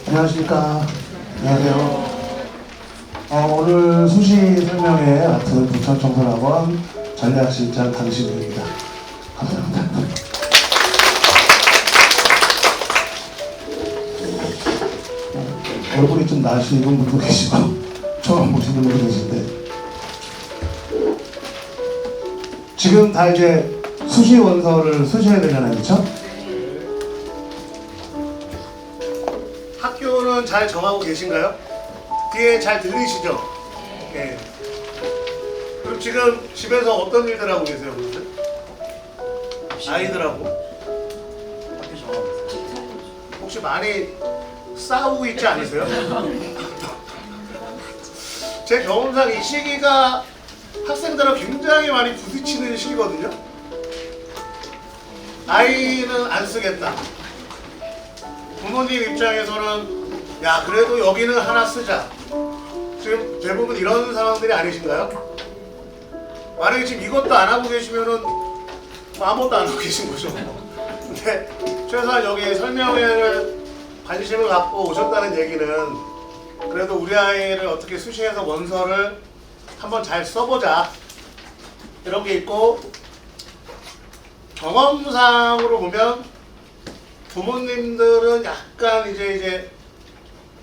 안녕하십니까. 안녕하세요. 오늘 수시 설명회 맡은 부천청소학원 전략실장 강신우입니다. 감사합니다. 얼굴이 좀 나시는 분도 계시고 처음 보시는 분도 계신데 지금 다 이제 수시 원서를 쓰셔야 되잖아요, 그렇죠? 학교는 잘 정하고 계신가요? 뒤에 잘 들리시죠? 네. 그럼 지금 집에서 어떤 일들 하고 계세요, 그러면? 아이들하고? 학교 정하고 있어요. 혹시 많이 싸우고 있지 않으세요? 제 경험상 이 시기가 학생들하고 굉장히 많이 부딪히는 시기거든요. 아이는 안 쓰겠다. 부모님 입장에서는 야 그래도 여기는 하나 쓰자. 지금 대부분 이런 상황들이 아니신가요? 만약에 지금 이것도 안 하고 계시면은 아무것도 안 하고 계신 거죠. 근데 최소한 여기 설명회를 관심을 갖고 오셨다는 얘기는 그래도 우리 아이를 어떻게 수시해서 원서를 한번 잘 써보자 이런 게 있고, 경험상으로 보면 부모님들은 약간 이제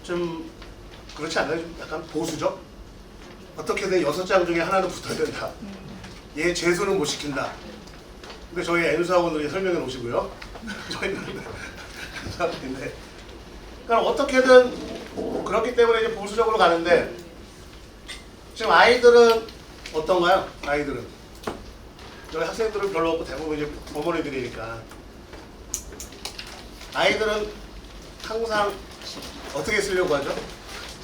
좀 그렇지 않나요? 좀 약간 보수죠? 어떻게든 6장 중에 하나는 붙어야 된다. 얘 재수는 못 시킨다. 근데 저희 N수학원들이 설명해 놓으시고요. 저희는 N수학원인데 그러니까 어떻게든 그렇기 때문에 이제 보수적으로 가는데, 지금 아이들은 어떤가요? 아이들은 저희 학생들은 별로 없고 대부분 이제 어머니들이니까 아이들은 항상 어떻게 쓰려고 하죠?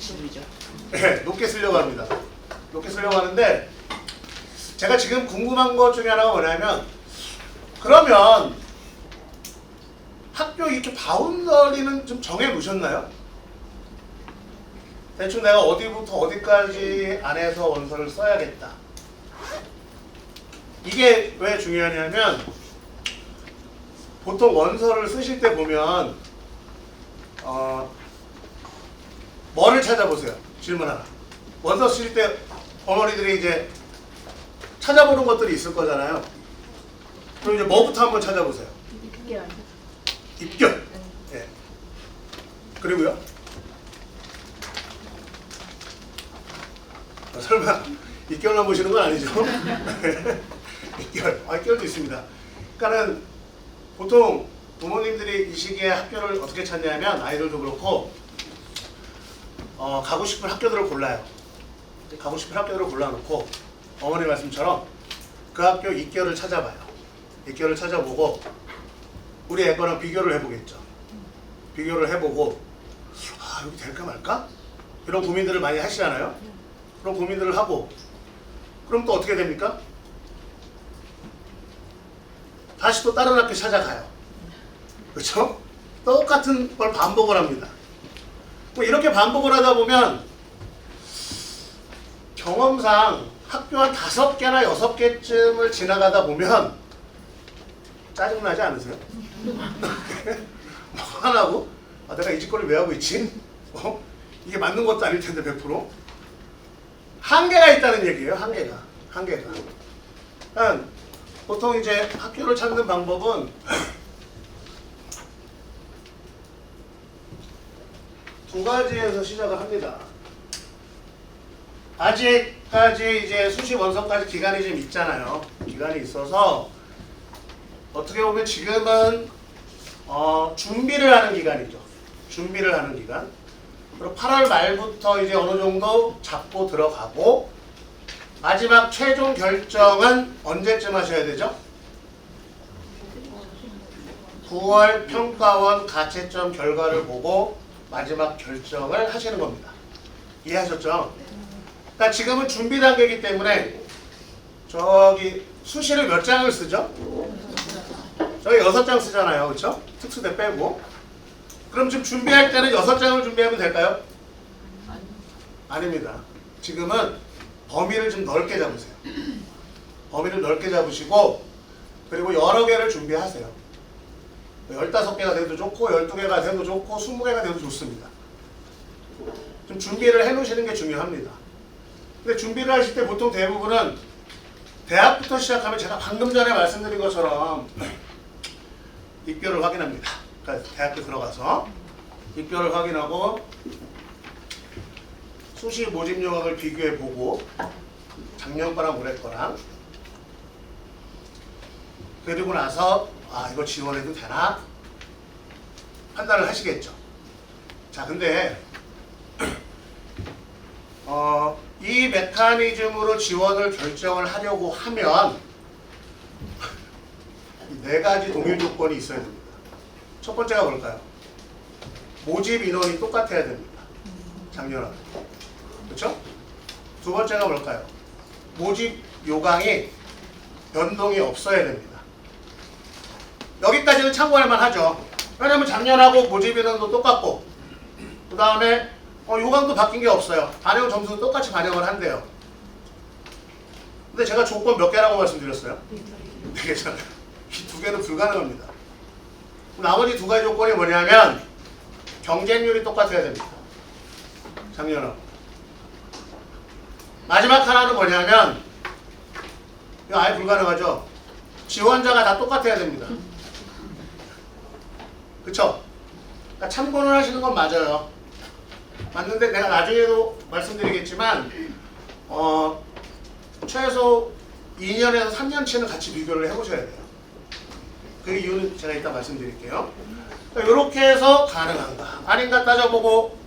10이죠. 네, 높게 쓰려고 합니다. 높게 쓰려고 하는데 제가 지금 궁금한 것 중에 하나가 뭐냐면, 그러면 학교 이렇게 바운더리는 좀 정해 놓으셨나요? 대충 내가 어디부터 어디까지 안에서 원서를 써야겠다. 이게 왜 중요하냐면, 보통 원서를 쓰실 때 보면 뭐를 찾아보세요? 질문 하나. 원서 쓰실 때 어머니들이 이제 찾아보는 것들이 있을 거잖아요. 그럼 이제 뭐부터 한번 찾아보세요? 입결. 예. 그리고요? 설마 입결만 보시는 건 아니죠? 입결. 입결도 있습니다. 그러니까는 보통 부모님들이 이 시기에 학교를 어떻게 찾냐면, 아이들도 그렇고 가고 싶은 학교들을 골라요. 가고 싶은 학교들을 골라놓고 어머니 말씀처럼 그 학교 입결을 찾아봐요. 입결을 찾아보고 우리 애 거랑 비교를 해보겠죠. 비교를 해보고 여기 될까 말까? 이런 고민들을 많이 하시잖아요. 그런 고민들을 하고 그럼 또 어떻게 됩니까? 다시 또 다른 학교 찾아가요. 그렇죠? 똑같은 걸 반복을 합니다. 뭐 이렇게 반복을 하다 보면 경험상 학교 한 5개나 6개쯤을 지나가다 보면 짜증나지 않으세요? 뭐 하나고 내가 이 짓거리를 왜 하고 있지? 이게 맞는 것도 아닐 텐데 100%. 한계가 있다는 얘기예요. 한계가. 그러니까 보통 이제 학교를 찾는 방법은 두 가지에서 시작을 합니다. 아직까지 이제 수시 원서까지 기간이 좀 있잖아요. 기간이 있어서 어떻게 보면 지금은 준비를 하는 기간이죠. 준비를 하는 기간. 그리고 8월 말부터 이제 어느 정도 잡고 들어가고, 마지막 최종 결정은 언제쯤 하셔야 되죠? 9월 평가원 가채점 결과를 보고 마지막 결정을 하시는 겁니다. 이해하셨죠? 그러니까 지금은 준비 단계이기 때문에 저기 수시를 몇 장을 쓰죠? 저희 6장 쓰잖아요. 그렇죠? 특수대 빼고. 그럼 지금 준비할 때는 6장을 준비하면 될까요? 아닙니다. 지금은 범위를 좀 넓게 잡으세요. 범위를 넓게 잡으시고, 그리고 여러 개를 준비하세요. 15개가 돼도 좋고 12개가 돼도 좋고 20개가 돼도 좋습니다. 좀 준비를 해 놓으시는 게 중요합니다. 근데 준비를 하실 때 보통 대부분은 대학부터 시작하면 제가 방금 전에 말씀드린 것처럼 입결을 확인합니다. 그러니까 대학교 들어가서 입결을 확인하고 수시 모집 요강을 비교해 보고 작년 거랑 올해 거랑 그리고 나서 아 이거 지원해도 되나 판단을 하시겠죠. 자 근데 이 메커니즘으로 지원을 결정을 하려고 하면 네 가지 동일 조건이 있어야 됩니다. 첫 번째가 뭘까요? 모집 인원이 똑같아야 됩니다. 작년하고. 그렇죠? 두 번째가 뭘까요? 모집 요강이 변동이 없어야 됩니다. 여기까지는 참고할 만하죠. 왜냐면 작년하고 모집 인원도 똑같고 그 다음에 요강도 바뀐 게 없어요. 반영 점수도 똑같이 반영을 한대요. 근데 제가 조건 몇 개라고 말씀드렸어요? 네 개잖아요. 이 두 개는 불가능합니다. 나머지 두 가지 조건이 뭐냐면 경쟁률이 똑같아야 됩니다. 작년하고. 마지막 하나는 뭐냐면 이거 아예 불가능하죠. 지원자가 다 똑같아야 됩니다. 그쵸? 그러니까 참고는 하시는 건 맞아요. 맞는데 내가 나중에도 말씀드리겠지만 최소 2년에서 3년치는 같이 비교를 해보셔야 돼요. 그 이유는 제가 이따 말씀드릴게요. 그러니까 이렇게 해서 가능한가 아닌가 따져보고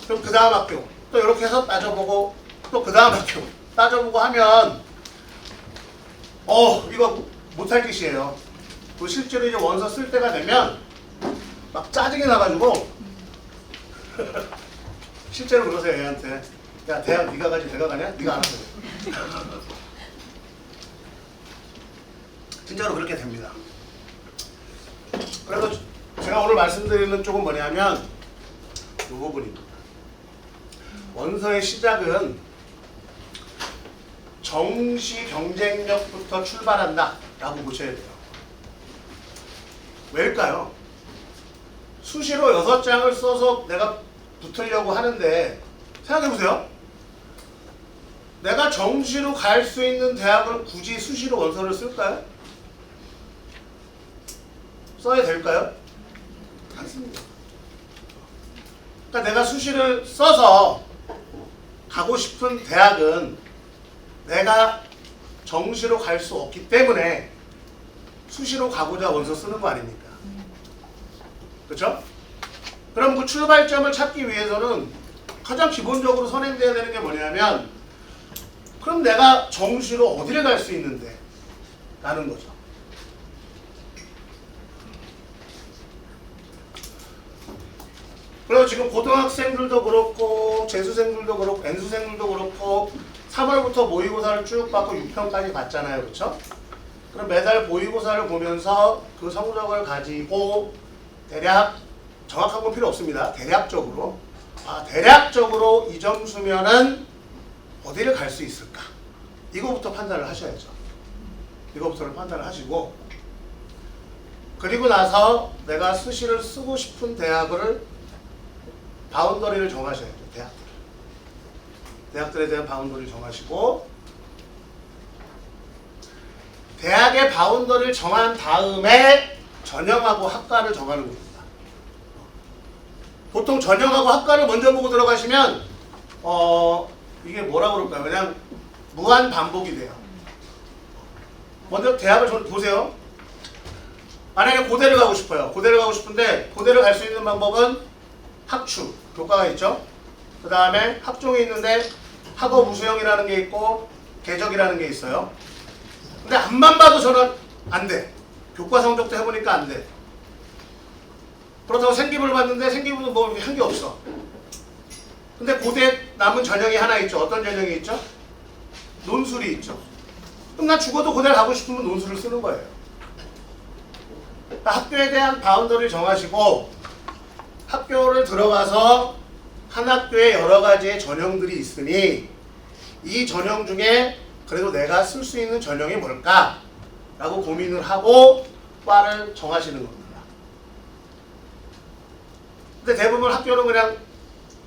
그럼 그 다음 학교 또 이렇게 해서 따져보고 또 그 다음 학교 따져보고 하면 이거 못할 짓이에요. 또 실제로 이제 원서 쓸 때가 되면 막 짜증이 나가지고 실제로 그러세요. 애한테 야 대학 네가 가지 내가 가냐? 네가 안 하세요. 진짜로 그렇게 됩니다. 그래서 제가 오늘 말씀드리는 쪽은 뭐냐면 이 부분입니다. 원서의 시작은 정시 경쟁력부터 출발한다 라고 보셔야 돼요. 왜일까요? 수시로 6장을 써서 내가 붙으려고 하는데 생각해보세요. 내가 정시로 갈 수 있는 대학을 굳이 수시로 원서를 쓸까요? 써야 될까요? 않습니다. 그러니까 내가 수시를 써서 가고 싶은 대학은 내가 정시로 갈 수 없기 때문에 수시로 가고자 원서 쓰는 거 아닙니까? 그렇죠? 그럼 그 출발점을 찾기 위해서는 가장 기본적으로 선행돼야 되는 게 뭐냐면 그럼 내가 정시로 어디를 갈 수 있는데? 라는 거죠. 그래서 지금 고등학생들도 그렇고 재수생들도 그렇고 N수생들도 그렇고 3월부터 모의고사를 쭉 받고 6편까지 봤잖아요. 그렇죠? 그럼 매달 모의고사를 보면서 그 성적을 가지고 대략 정확한 건 필요 없습니다. 대략적으로 대략적으로 이 점수면은 어디를 갈 수 있을까? 이거부터 판단을 하셔야죠. 이거부터를 판단을 하시고 그리고 나서 내가 수시를 쓰고 싶은 대학을 바운더리를 정하셔야죠. 대학들에 대한 바운더리를 정하시고 대학의 바운더리를 정한 다음에 전형하고 학과를 정하는 겁니다. 보통 전형하고 학과를 먼저 보고 들어가시면 이게 뭐라고 그럴까요? 그냥 무한 반복이 돼요. 먼저 대학을 보세요. 만약에 고대를 가고 싶어요. 고대를 가고 싶은데 고대를 갈 수 있는 방법은 학추, 교과가 있죠. 그 다음에 학종이 있는데 학업 우수형이라는 게 있고 계적이라는 게 있어요. 근데 앞만 봐도 저는 안 돼. 교과 성적도 해보니까 안 돼. 그렇다고 생기부를 봤는데 생기부도 뭐 한 게 없어. 근데 고대 남은 전형이 하나 있죠. 어떤 전형이 있죠? 논술이 있죠. 그럼 나 죽어도 고대를 가고 싶으면 논술을 쓰는 거예요. 그러니까 학교에 대한 바운더리를 정하시고 학교를 들어가서 한 학교에 여러 가지의 전형들이 있으니 이 전형 중에 그래도 내가 쓸 수 있는 전형이 뭘까? 라고 고민을 하고 과를 정하시는 겁니다. 근데 대부분 학교는 그냥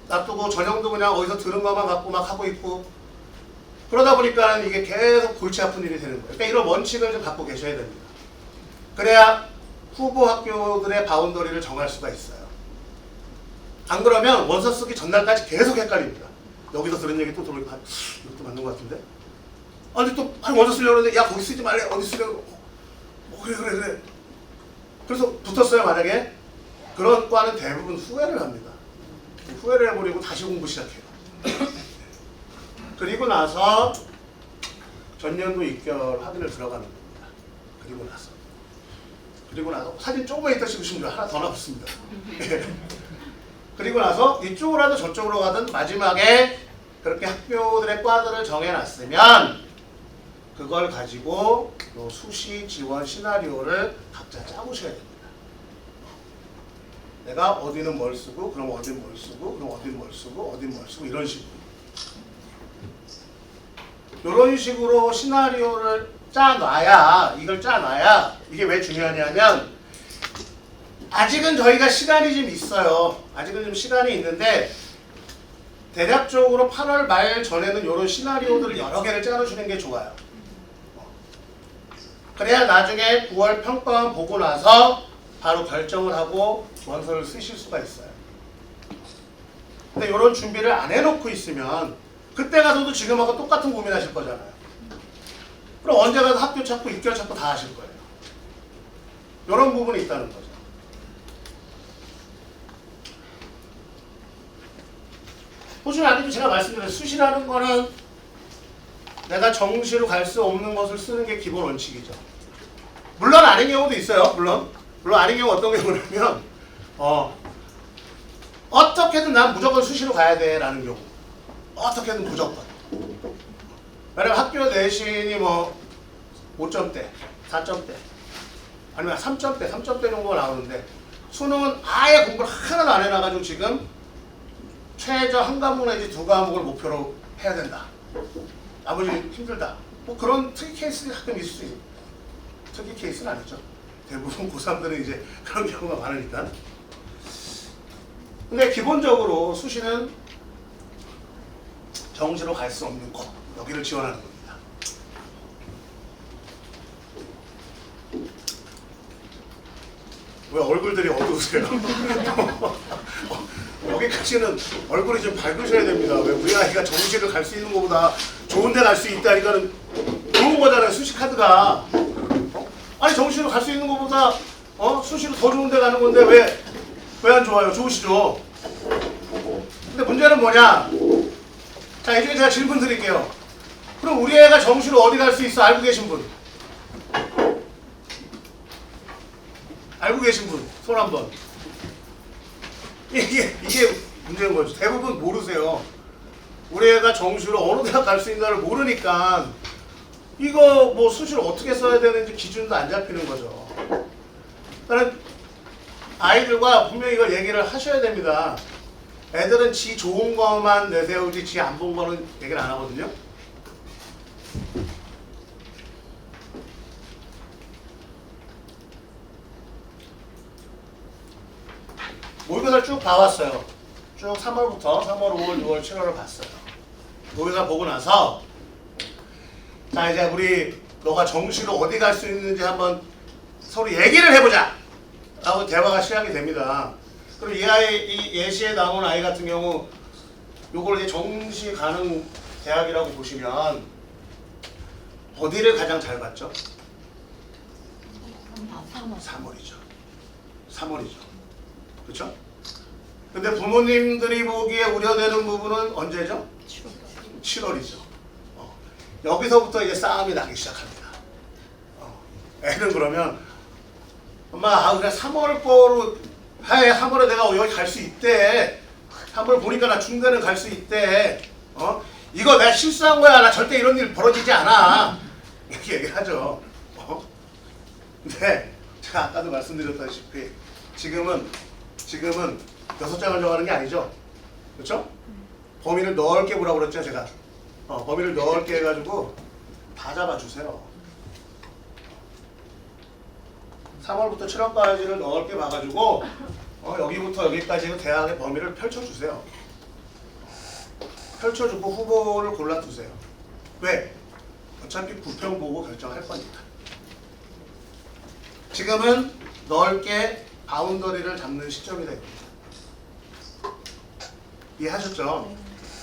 놔두고 전형도 그냥 어디서 들은 것만 갖고 막 하고 있고 그러다 보니까 이게 계속 골치 아픈 일이 되는 거예요. 그러니까 이런 원칙을 좀 갖고 계셔야 됩니다. 그래야 후보 학교들의 바운더리를 정할 수가 있어요. 안 그러면 원서 쓰기 전날까지 계속 헷갈립니다. 여기서 들은 얘기 또 들으니까 이것도 맞는 것 같은데? 아니 또 원서 쓰려고 하는데 야 거기 쓰지 말래 어디 쓰려고 그래 그래서 붙었어요. 만약에 그런 과는 대부분 후회를 합니다. 후회를 해버리고 다시 공부 시작해요. 그리고 나서 전년도 입결 확인을 들어가는 겁니다. 그리고 나서 사진 조금만 이따 찍으시면 하나 더 남았습니다. 그리고 나서 이쪽으로 하든 저쪽으로 가든 마지막에 그렇게 학교들의 과들을 정해놨으면 그걸 가지고 수시 지원 시나리오를 각자 짜보셔야 됩니다. 내가 어디는 뭘 쓰고 그럼 어디는 뭘 쓰고 그럼 어디는 뭘 쓰고 어디는 뭘 쓰고 이런 식으로 이런 식으로 시나리오를 짜놔야 이게 왜 중요하냐면 아직은 저희가 시간이 좀 있어요. 아직은 좀 시간이 있는데 대략적으로 8월 말 전에는 이런 시나리오들을 여러 개를 짜놓으시는 게 좋아요. 그래야 나중에 9월 평가원 보고 나서 바로 결정을 하고 원서를 쓰실 수가 있어요. 근데 이런 준비를 안 해놓고 있으면 그때 가서도 지금하고 똑같은 고민하실 거잖아요. 그럼 언제 가서 학교 찾고 입결 찾고 다 하실 거예요. 이런 부분이 있다는 거죠. 보시면 아까도 제가 말씀드린 수시라는 거는 내가 정시로 갈 수 없는 것을 쓰는 게 기본 원칙이죠. 물론 아닌 경우도 있어요. 물론 아닌 경우 어떤 경우냐면 어떻게든 난 무조건 수시로 가야 돼 라는 경우. 어떻게든 무조건. 왜냐면 학교 내신이 뭐 5점대, 4점대 아니면 3점대 정도가 나오는데 수능은 아예 공부를 하나도 안 해놔가지고 지금 최저 한 과목 내지 두 과목을 목표로 해야 된다. 나머지는 힘들다. 뭐 그런 특이 케이스가 가끔 있을 수 있어요. 특이 케이스는 아니죠. 대부분 고3들은 이제 그런 경우가 많으니까. 근데 기본적으로 수시는 정시로 갈 수 없는 곳, 여기를 지원하는 겁니다. 왜 얼굴들이 어두우세요? 여기까지는 얼굴이 좀 밝으셔야 됩니다. 왜 우리 아이가 정시를 갈 수 있는 것보다 좋은 데 갈 수 있다니까는 좋은 거잖아요. 수시 카드가. 아니 정시로 갈 수 있는 것보다 수시로 더 좋은 데 가는 건데 왜 안 좋아요? 좋으시죠? 근데 문제는 뭐냐? 자, 이 중에 제가 질문 드릴게요. 그럼 우리 애가 정시로 어디 갈 수 있어? 알고 계신 분? 알고 계신 분? 손 한번. 이게 문제인 거죠. 대부분 모르세요. 우리 애가 정시로 어느 대학 갈 수 있나를 모르니까 이거 뭐 수시를 어떻게 써야 되는지 기준도 안 잡히는 거죠. 그러니까 아이들과 분명히 이걸 얘기를 하셔야 됩니다. 애들은 지 좋은 것만 내세우지 지 안 본 거는 얘기를 안 하거든요. 모의고사를 쭉 봐왔어요. 쭉 3월부터 3월, 5월, 6월, 7월을 봤어요. 모의고사 보고 나서 자 이제 우리 너가 정시로 어디 갈 수 있는지 한번 서로 얘기를 해보자 라고 대화가 시작이 됩니다. 그럼 이 예시에 나온 아이 같은 경우 요걸 이제 정시 가는 대학이라고 보시면 어디를 가장 잘 봤죠? 3월이죠. 그렇죠? 근데 부모님들이 보기에 우려되는 부분은 언제죠? 7월이죠. 여기서부터 이제 싸움이 나기 시작합니다. 애는 그러면 엄마 그래 3월 거로 해. 3월에 내가 여기 갈 수 있대. 3월 보니까 나 중대는 갈 수 있대. 이거 내가 실수한 거야. 나 절대 이런 일 벌어지지 않아. 이렇게 얘기하죠. 근데 제가 아까도 말씀드렸다시피 지금은 6장을 정하는 게 아니죠. 그렇죠? 범위를 넓게 보라고 그랬죠, 제가. 범위를 넓게 해가지고 다 잡아주세요. 3월부터 7월까지를 넓게 봐가지고 여기부터 여기까지 대학의 범위를 펼쳐주세요. 펼쳐주고 후보를 골라두세요. 왜? 어차피 부평 보고 결정할 거니까. 지금은 넓게 바운더리를 잡는 시점이다. 이해하셨죠?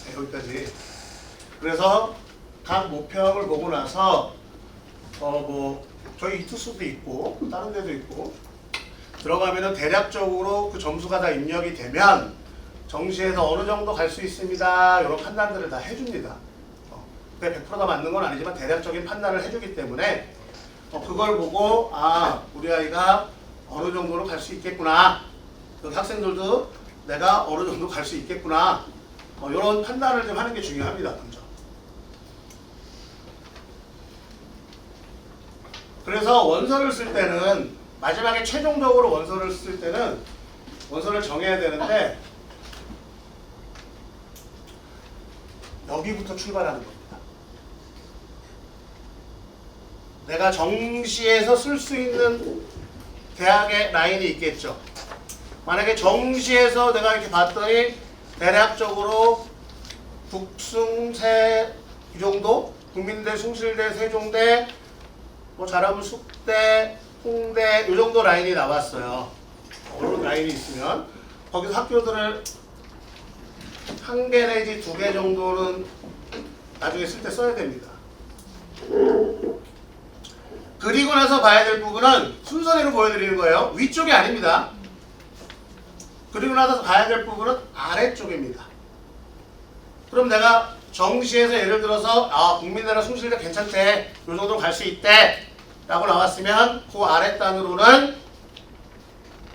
네, 여기까지. 그래서 각 목표를 보고 나서 뭐 저희 이투스도 있고 다른 데도 있고 들어가면은 대략적으로 그 점수가 다 입력이 되면 정시에서 어느 정도 갈 수 있습니다. 이런 판단들을 다 해줍니다. 그게 100%다 맞는 건 아니지만 대략적인 판단을 해주기 때문에 그걸 보고 아 우리 아이가 어느 정도로 갈 수 있겠구나. 여기 학생들도 내가 어느 정도 갈 수 있겠구나. 이런 판단을 좀 하는 게 중요합니다. 먼저. 그래서 원서를 쓸 때는 마지막에 최종적으로 원서를 쓸 때는 원서를 정해야 되는데 여기부터 출발하는 겁니다. 내가 정시에서 쓸 수 있는 대학의 라인이 있겠죠. 만약에 정시에서 내가 이렇게 봤더니 대략적으로 북숭 이 정도, 국민대, 숭실대, 세종대, 뭐 잘하면 숙대, 홍대 이 정도 라인이 나왔어요. 이런 라인이 있으면 거기서 학교들을 한 개 내지 두 개 정도는 나중에 쓸 때 써야 됩니다. 그리고 나서 봐야 될 부분은 순서대로 보여드리는 거예요. 위쪽이 아닙니다. 그리고 나서 봐야 될 부분은 아래쪽입니다. 그럼 내가 정시에서 예를 들어서 국민대나 숭실대 괜찮대, 요 정도 갈 수 있대 라고 나왔으면 그 아랫단으로는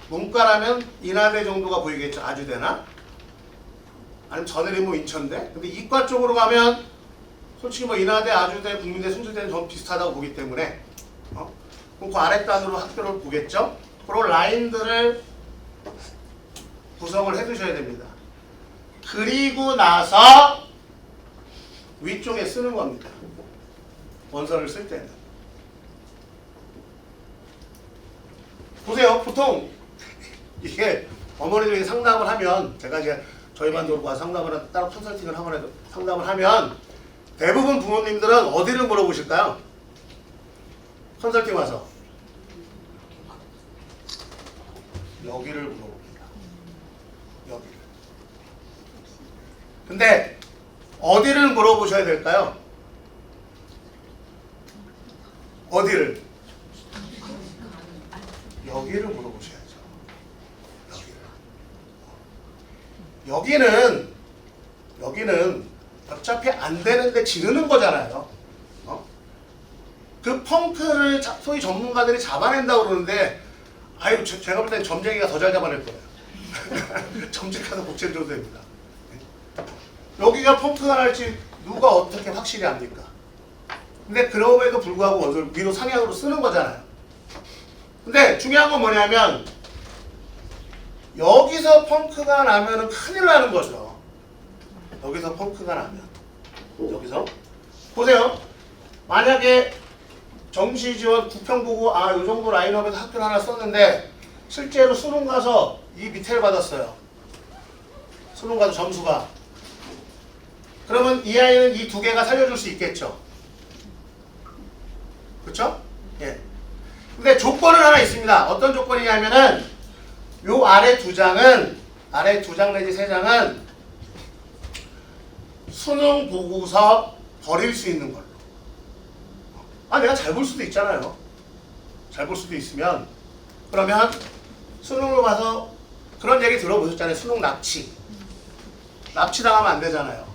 문과라면 인하대 정도가 보이겠죠. 아주대나 아니면 전해리 뭐 인천대. 근데 이과 쪽으로 가면 솔직히 뭐 인하대, 아주대, 국민대, 숭실대는 좀 비슷하다고 보기 때문에 그럼 그 아랫단으로 학교를 보겠죠. 그런 라인들을 구성을 해두셔야 됩니다. 그리고 나서 위쪽에 쓰는 겁니다. 원서를 쓸 때는. 보세요. 보통 이게 어머니들이 상담을 하면 제가 이제 저희 반도 와서 상담을 따로 컨설팅을 하거나 상담을 하면 대부분 부모님들은 어디를 물어보실까요? 컨설팅 와서 여기를 물어봅니다. 여기를. 근데 어디를 물어보셔야 될까요? 어디를? 여기를 물어보셔야죠. 여기는 어차피 안 되는데 지르는 거잖아요. 그 펑크를 소위 전문가들이 잡아낸다고 그러는데 아유 제가 볼 땐 점쟁이가 더 잘 잡아낼 거예요. 점찍어서 복제를 줘도 됩니다. 여기가 펑크가 날지 누가 어떻게 확실히 압니까? 근데 그럼에도 불구하고 원서를 위로 상향으로 쓰는 거잖아요. 근데 중요한 건 뭐냐면 여기서 펑크가 나면은 큰일 나는 거죠. 여기서 펑크가 나면 여기서 보세요. 만약에 정시 지원 부평 보고 요 정도 라인업에서 학교를 하나 썼는데 실제로 수능 가서 이 밑에를 받았어요. 수능 가서 점수가. 그러면 이 아이는 이 두 개가 살려줄 수 있겠죠. 그렇죠? 예. 근데 조건은 하나 있습니다. 어떤 조건이냐면은 요 아래 두 장은 아래 두 장 내지 세 장은 수능 보고서 버릴 수 있는 걸로. 내가 잘 볼 수도 있잖아요. 잘 볼 수도 있으면 그러면 수능으로 봐서 그런 얘기 들어보셨잖아요. 수능 납치. 납치당하면 안 되잖아요.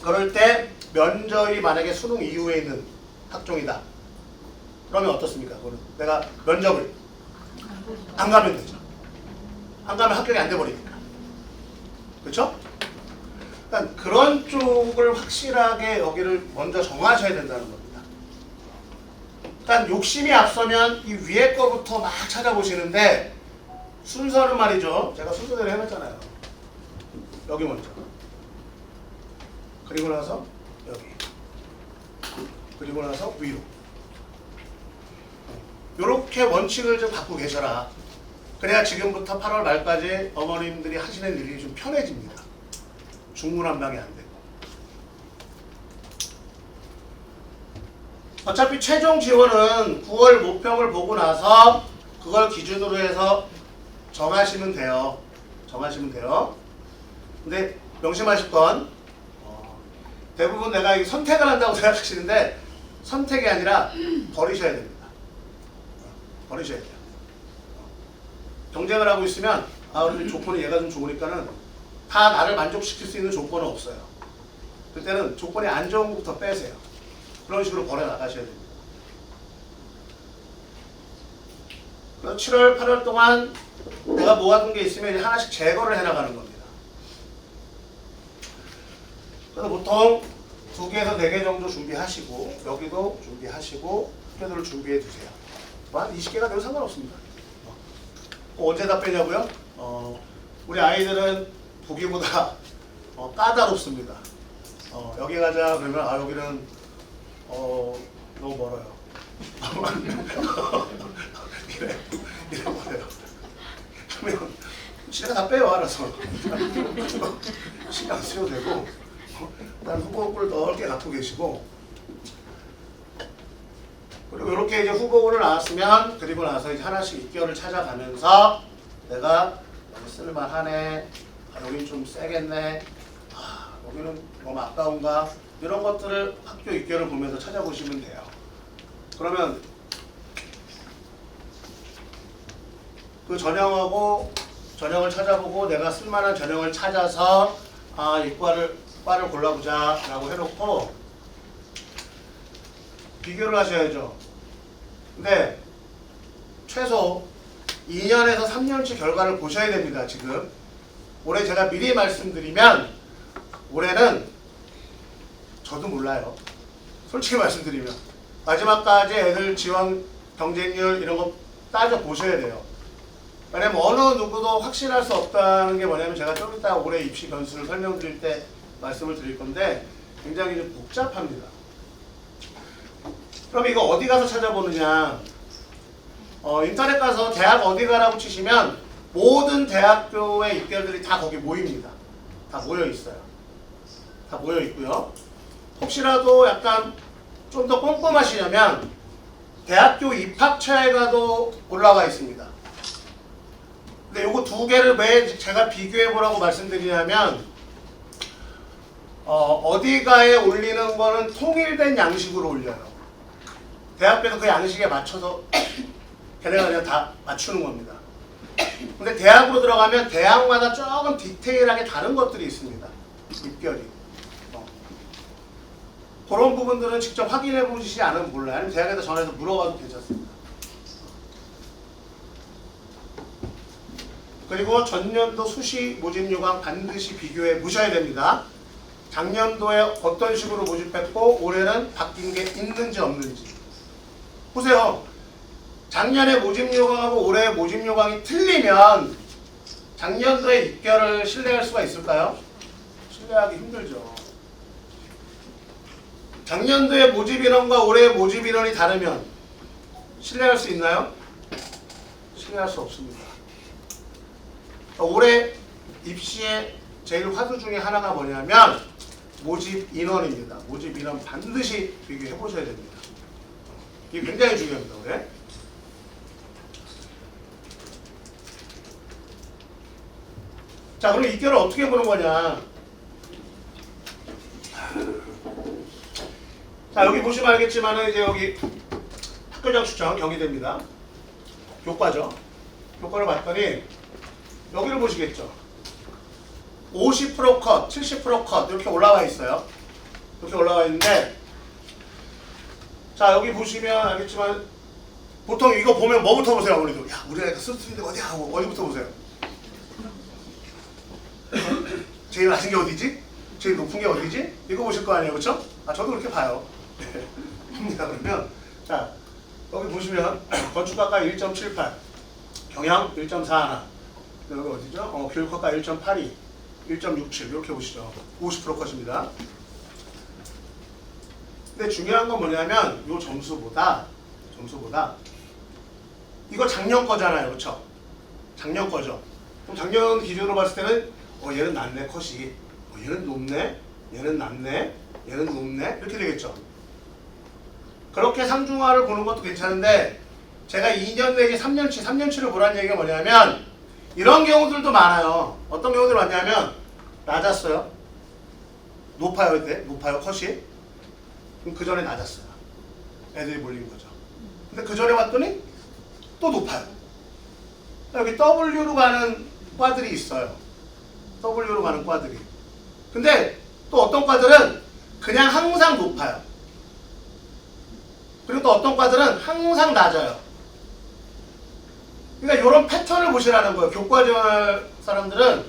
그럴 때 면접이 만약에 수능 이후에 있는 학종이다. 그러면 어떻습니까? 그거는 내가 면접을 안 가면 되죠. 안 가면 합격이 안 돼버리니까. 그렇죠? 그러니까 그런 쪽을 확실하게 여기를 먼저 정하셔야 된다는 겁니다. 그러니까 욕심이 앞서면 이 위에 거부터 막 찾아보시는데 순서는 말이죠. 제가 순서대로 해놨잖아요. 여기 먼저. 그리고 나서 여기. 그리고 나서 위로. 이렇게 원칙을 좀 갖고 계셔라. 그래야 지금부터 8월 말까지 어머님들이 하시는 일이 좀 편해집니다. 중구난방이 안 되고. 어차피 최종 지원은 9월 모평을 보고 나서 그걸 기준으로 해서 정하시면 돼요. 정하시면 돼요. 근데 명심하실 건 대부분 내가 이 선택을 한다고 생각하시는데 선택이 아니라 버리셔야 됩니다. 버리셔야 돼요. 경쟁을 하고 있으면 우리 조건이 얘가 좀 좋으니까는 다 나를 만족시킬 수 있는 조건은 없어요. 그때는 조건이 안 좋은 것부터 빼세요. 그런 식으로 버려 나가셔야 됩니다. 그래서 7월, 8월 동안 내가 모아둔 게 있으면 이제 하나씩 제거를 해나가는 겁니다. 그래서 보통 2개에서 4개 정도 준비하시고 여기도 준비하시고 학교들을 준비해 두세요. 한 20개가 돼도 상관없습니다. 언제 다 빼냐고요? 우리 아이들은 보기보다 까다롭습니다. 여기 가자 그러면 여기는 너무 멀어요. 이래 버려요. 그러면 시간 다 빼요 알아서. 신경 쓰셔도 되고 일단 후보를 넓게 갖고 계시고 그리고 이렇게 이제 후보군을 나왔으면 그리고 나서 이제 하나씩 입결을 찾아가면서 내가 여기 쓸만하네, 여긴 좀 세겠네, 여기는 너무 아까운가 이런 것들을 학교 입결을 보면서 찾아보시면 돼요. 그러면 그 전형을 찾아보고 내가 쓸만한 전형을 찾아서 이 과를 골라보자 라고 해놓고 비교를 하셔야죠. 근데 최소 2년에서 3년치 결과를 보셔야 됩니다. 지금 올해 제가 미리 말씀드리면 올해는 저도 몰라요. 솔직히 말씀드리면 마지막까지 애들 지원 경쟁률 이런 거 따져 보셔야 돼요. 왜냐면 어느 누구도 확신할 수 없다는 게 뭐냐면 제가 좀 이따 올해 입시 변수를 설명드릴 때 말씀을 드릴 건데 굉장히 좀 복잡합니다. 그럼 이거 어디 가서 찾아보느냐? 인터넷 가서 대학 어디 가라고 치시면 모든 대학교의 입결들이 다 거기 모입니다. 다 모여 있어요. 다 모여 있고요. 혹시라도 약간 좀 더 꼼꼼하시려면 대학교 입학처에가도 올라와 있습니다. 근데 요거 2개를 왜 제가 비교해 보라고 말씀드리냐면 어디가에 올리는 거는 통일된 양식으로 올려요. 대학교도 그 양식에 맞춰서 걔네가 그냥 다 맞추는 겁니다. 근데 대학으로 들어가면 대학마다 조금 디테일하게 다른 것들이 있습니다. 입결이. 그런 부분들은 직접 확인해 보시지 않으면 몰라요. 아니면 대학에다 전화해서 물어봐도 괜찮습니다. 그리고 전년도 수시 모집 요강 반드시 비교해 보셔야 됩니다. 작년도에 어떤 식으로 모집했고 올해는 바뀐 게 있는지 없는지 보세요. 작년에 모집 요강하고 올해 모집 요강이 틀리면 작년도에 입결을 신뢰할 수가 있을까요? 신뢰하기 힘들죠. 작년도에 모집 인원과 올해의 모집 인원이 다르면 신뢰할 수 있나요? 신뢰할 수 없습니다. 올해 입시의 제일 화두 중에 하나가 뭐냐면 모집 인원입니다. 모집 인원 반드시 비교해 보셔야 됩니다. 이게 굉장히 중요합니다. 올해. 자, 그럼 입결을 어떻게 보는 거냐? 자, 여기 보시면 알겠지만은 이제 여기 학교장 추천 경희대입니다. 교과죠. 교과를 봤더니 여기를 보시겠죠. 50% 컷, 70% 컷 이렇게 올라와 있어요. 이렇게 올라와 있는데 자, 여기 보시면 알겠지만 보통 이거 보면 뭐부터 보세요, 아무래도. 야, 우리 애가 스트리트 어디야 하고 어디부터 보세요? 제일 낮은 게 어디지? 제일 높은 게 어디지? 이거 보실 거 아니에요, 그렇죠? 저도 그렇게 봐요. 자, 그러면 자, 여기 보시면 건축학과 1.78, 경영 1.41, 여기 어디죠? 교육학과 1.82, 1.67 이렇게 보시죠. 50% 컷입니다. 근데 중요한 건 뭐냐면 이 점수보다 이거 작년 거잖아요, 그렇죠? 작년 거죠. 그럼 작년 기준으로 봤을 때는 얘는 낫네 컷이 얘는 높네, 얘는 낮네, 얘는 높네 이렇게 되겠죠. 그렇게 상중하를 보는 것도 괜찮은데 제가 2년 내지 3년치를 보라는 얘기가 뭐냐면 이런 경우들도 많아요. 어떤 경우들이 많냐면 낮았어요. 높아요. 이때 높아요. 컷이. 그럼 그 전에 낮았어요. 애들이 몰린 거죠. 근데 그 전에 왔더니 또 높아요. 여기 W로 가는 과들이 있어요. W로 가는 과들이. 근데 또 어떤 과들은 그냥 항상 높아요. 그리고 또 어떤 과들은 항상 낮아요. 그러니까 이런 패턴을 보시라는 거예요. 교과 지원할 사람들은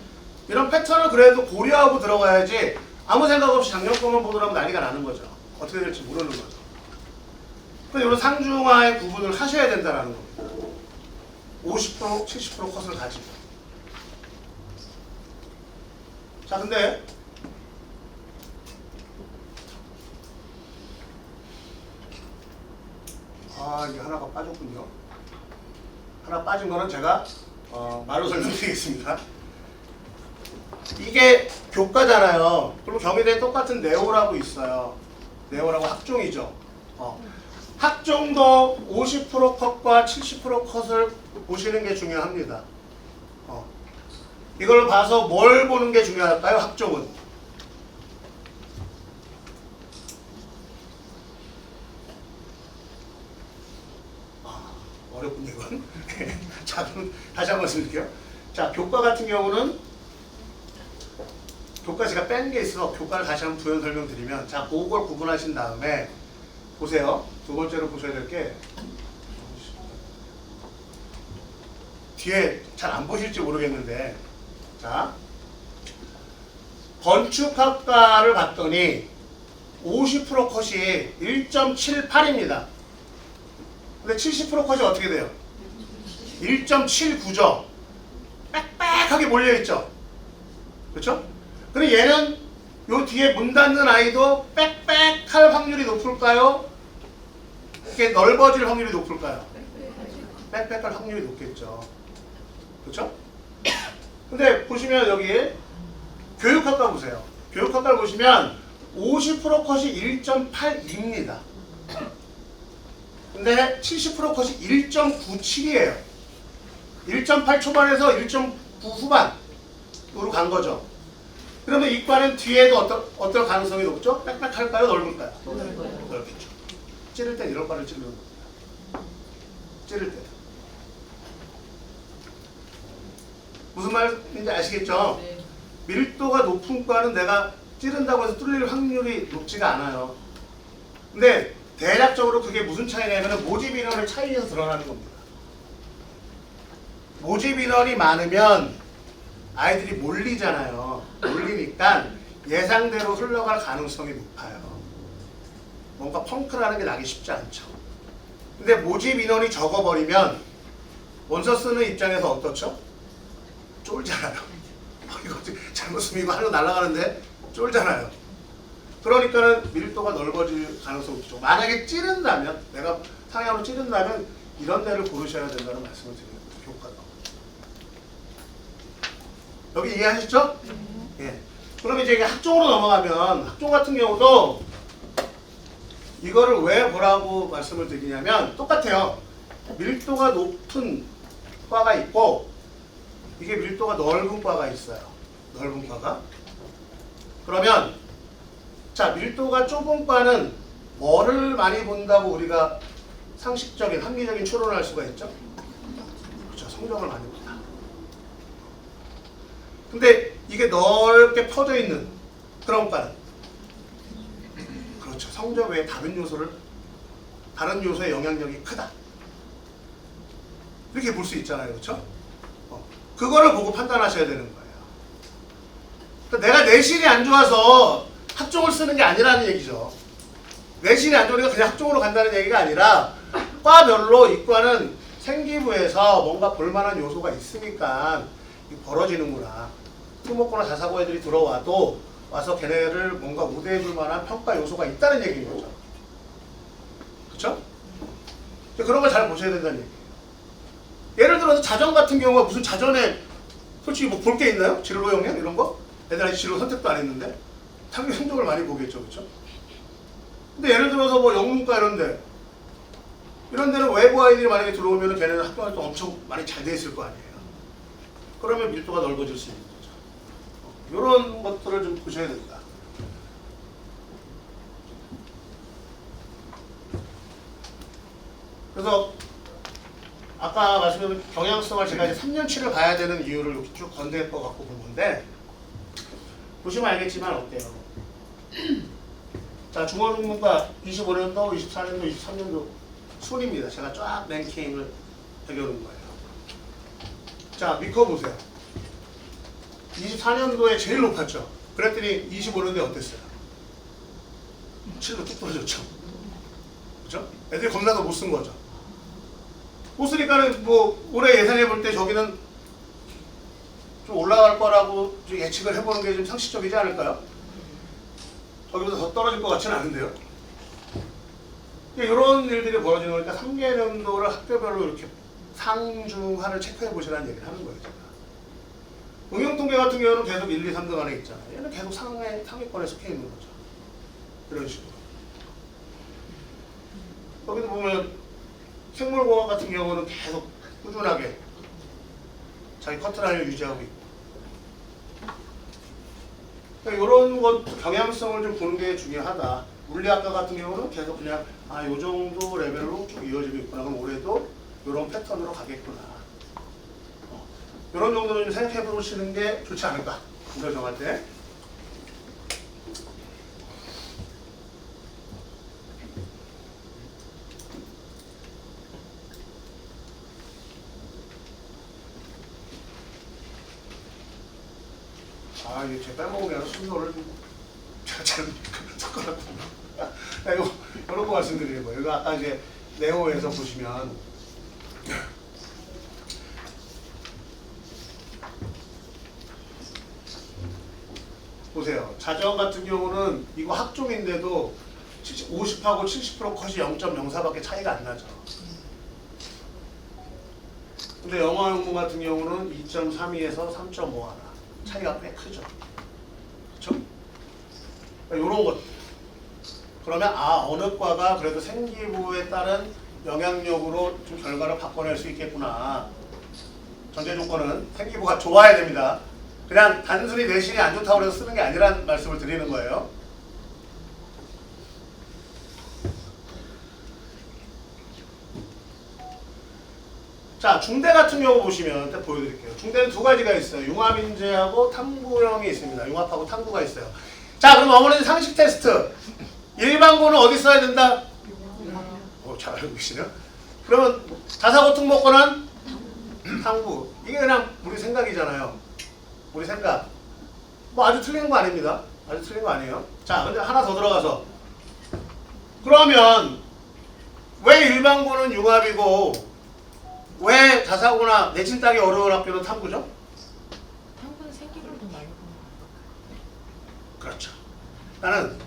이런 패턴을 그래도 고려하고 들어가야지 아무 생각 없이 작년 거만 보더라면 난리가 나는 거죠. 어떻게 될지 모르는 거죠. 그래서 이런 상중하의 구분을 하셔야 된다는 겁니다. 50%, 70% 컷을 가지고. 자, 근데 이게 하나가 빠졌군요. 하나 빠진 거는 제가 말로 설명드리겠습니다. 이게 교과잖아요. 그럼 경희대에 똑같은 네오라고 있어요. 네오라고 학종이죠. 학종도 50% 컷과 70% 컷을 보시는 게 중요합니다. 이걸 봐서 뭘 보는 게 중요할까요? 학종은. 어렵군요, 이건. 자, 그럼 다시 한번 말씀드릴게요. 자, 교과 같은 경우는 교과 제가 뺀 게 있어서 교과를 다시 한번 부연 설명드리면, 자, 그걸 구분하신 다음에 보세요. 두 번째로 보셔야 될 게 뒤에 잘 안 보실지 모르겠는데, 자, 건축학과를 봤더니 50% 컷이 1.78입니다. 근데 70% 컷이 어떻게 돼요? 1.79죠. 빽빽하게 몰려있죠. 그렇죠? 근데 얘는 요 뒤에 문 닫는 아이도 빽빽할 확률이 높을까요? 이렇게 넓어질 확률이 높을까요? 빽빽할 확률이 높겠죠. 그렇죠? 근데 보시면 여기 교육학과 보세요. 교육학과를 보시면 50% 컷이 1.82입니다. 근데 70% 컷이 1.97이에요. 1.8 초반에서 1.9 후반으로 간 거죠. 그러면 이과는 뒤에도 어떤 가능성이 높죠? 빽빽할까요? 넓을까요? 넓겠죠. 찌를 땐 이런 과를 찌르는 겁니다. 찌를 때. 무슨 말인지 아시겠죠? 네. 밀도가 높은 과는 내가 찌른다고 해서 뚫릴 확률이 높지가 않아요. 근데 대략적으로 그게 무슨 차이냐면 모집 인원의 차이에서 드러나는 겁니다. 모집 인원이 많으면 아이들이 몰리잖아요. 몰리니까 예상대로 흘러갈 가능성이 높아요. 뭔가 펑크라는 게 나기 쉽지 않죠. 근데 모집 인원이 적어버리면 원서 쓰는 입장에서 어떻죠? 쫄잖아요. 이거 잘못 쓰면 이거 하나 날아가는데 쫄잖아요. 그러니까는 밀도가 넓어질 가능성이 있죠. 만약에 찌른다면, 내가 상향으로 찌른다면 이런 데를 고르셔야 된다는 말씀을 드리는 거죠. 교과도. 여기 이해하셨죠? 예. 그럼 이제 학종으로 넘어가면 학종 같은 경우도 이거를 왜 보라고 말씀을 드리냐면 똑같아요. 밀도가 높은 과가 있고 이게 밀도가 넓은 과가 있어요. 넓은 과가. 그러면 자, 밀도가 좁은 과는 뭐를 많이 본다고 우리가 상식적인, 합리적인 추론을 할 수가 있죠? 그렇죠. 성적을 많이 본다. 근데 이게 넓게 퍼져 있는 그런 과는 그렇죠. 성적 외에 다른 요소의 영향력이 크다. 이렇게 볼 수 있잖아요. 그렇죠? 그거를 보고 판단하셔야 되는 거예요. 그러니까 내가 내신이 안 좋아서 학종을 쓰는 게 아니라는 얘기죠. 내신이 안 좋으니까 그냥 학종으로 간다는 얘기가 아니라 과별로 이과는 생기부에서 뭔가 볼만한 요소가 있으니까 벌어지는구나. 특목고나 자사고 애들이 들어와도 와서 걔네를 뭔가 우대해줄 만한 평가 요소가 있다는 얘기인 거죠. 그렇죠? 그런 걸 잘 보셔야 된다는 얘기예요. 예를 들어서 자전 같은 경우가 무슨 자전에 솔직히 뭐 볼 게 있나요? 진로 영역 이런 거? 애들 아직 진로 선택도 안 했는데 당연히 성적을 많이 보겠죠, 그렇죠? 근데 예를 들어서 뭐 영문과 이런 데는 외부 아이들이 만약에 들어오면 걔네는 학교 활동 엄청 많이 잘 돼 있을 거 아니에요. 그러면 밀도가 넓어질 수 있는 거죠. 이런 것들을 좀 보셔야 된다. 그래서 아까 말씀드린 경향성을 제가 이제 3년치를 봐야 되는 이유를 이렇게 쭉 건드릴 것 같고 본 건데, 보시면 알겠지만 어때요? 자, 중어중문과 25년도, 24년도, 23년도 순입니다. 제가 쫙 랭킹을 해놓은 거예요. 자, 미커 보세요. 24년도에 제일 높았죠. 그랬더니 25년도에 어땠어요? 7도 뚝 떨어졌죠. 그죠? 애들이 겁나 더 못 쓴 거죠. 못 쓰니까는 뭐 올해 예상해 볼 때 저기는 좀 올라갈 거라고 좀 예측을 해보는 게 좀 상식적이지 않을까요? 저기보다 더 떨어질 것 같지는 않은데요. 이런 일들이 벌어지는 거니까 3개년도를 학교별로 이렇게 상중하를 체크해 보시라는 얘기를 하는 거예요. 제가. 응용통계 같은 경우는 계속 1, 2, 3등 안에 있잖아요. 얘는 계속 상위권에 속해 있는 거죠. 이런 식으로. 거기도 보면 생물공학 같은 경우는 계속 꾸준하게 자기 커트라인을 유지하고 있고, 그러니까 이런 것 경향성을 좀 보는 게 중요하다. 물리학과 같은 경우는 계속 그냥 요 정도 레벨로 쭉 이어지고 있구나. 그럼 올해도 이런 패턴으로 가겠구나. 이런 정도는 좀 생각해 보시는 게 좋지 않을까. 이걸 정할 때. 이게 제 빼먹은 게 아니라 순서를 제가 잘못 섞어놨구나. 이거 이런 거 말씀드리는 거예요. 이거 아까 이제 네오에서 보시면 보세요. 자전 같은 경우는 이거 학종인데도 50하고 70% 컷이 0.04밖에 차이가 안 나죠. 근데 영어 영문 같은 경우는 2.32에서 3.5 하나. 차이가 꽤 크죠. 그렇죠? 이런 것. 그러면 어느 과가 그래도 생기부에 따른 영향력으로 좀 결과를 바꿔낼 수 있겠구나. 전제 조건은 생기부가 좋아야 됩니다. 그냥 단순히 내신이 안 좋다고 해서 쓰는 게 아니라는 말씀을 드리는 거예요. 자, 중대 같은 경우 보시면 일단 보여드릴게요. 중대는 두 가지가 있어요. 융합인재하고 탐구형이 있습니다. 융합하고 탐구가 있어요. 자, 그럼 어머니 상식 테스트. 일반고는 어디 써야 된다? 잘 알고 계시네요. 그러면 자사고 특목고는 탐구. 이게 그냥 우리 생각이잖아요. 우리 생각. 뭐 아주 틀린 거 아닙니다. 아주 틀린 거 아니에요. 자, 근데 하나 더 들어가서. 그러면 왜 일반고는 융합이고 왜 자사고나 내신 따기 어려운 학교는 탐구죠? 탐구는 생기부를 더 많이 보는 그렇죠. 나는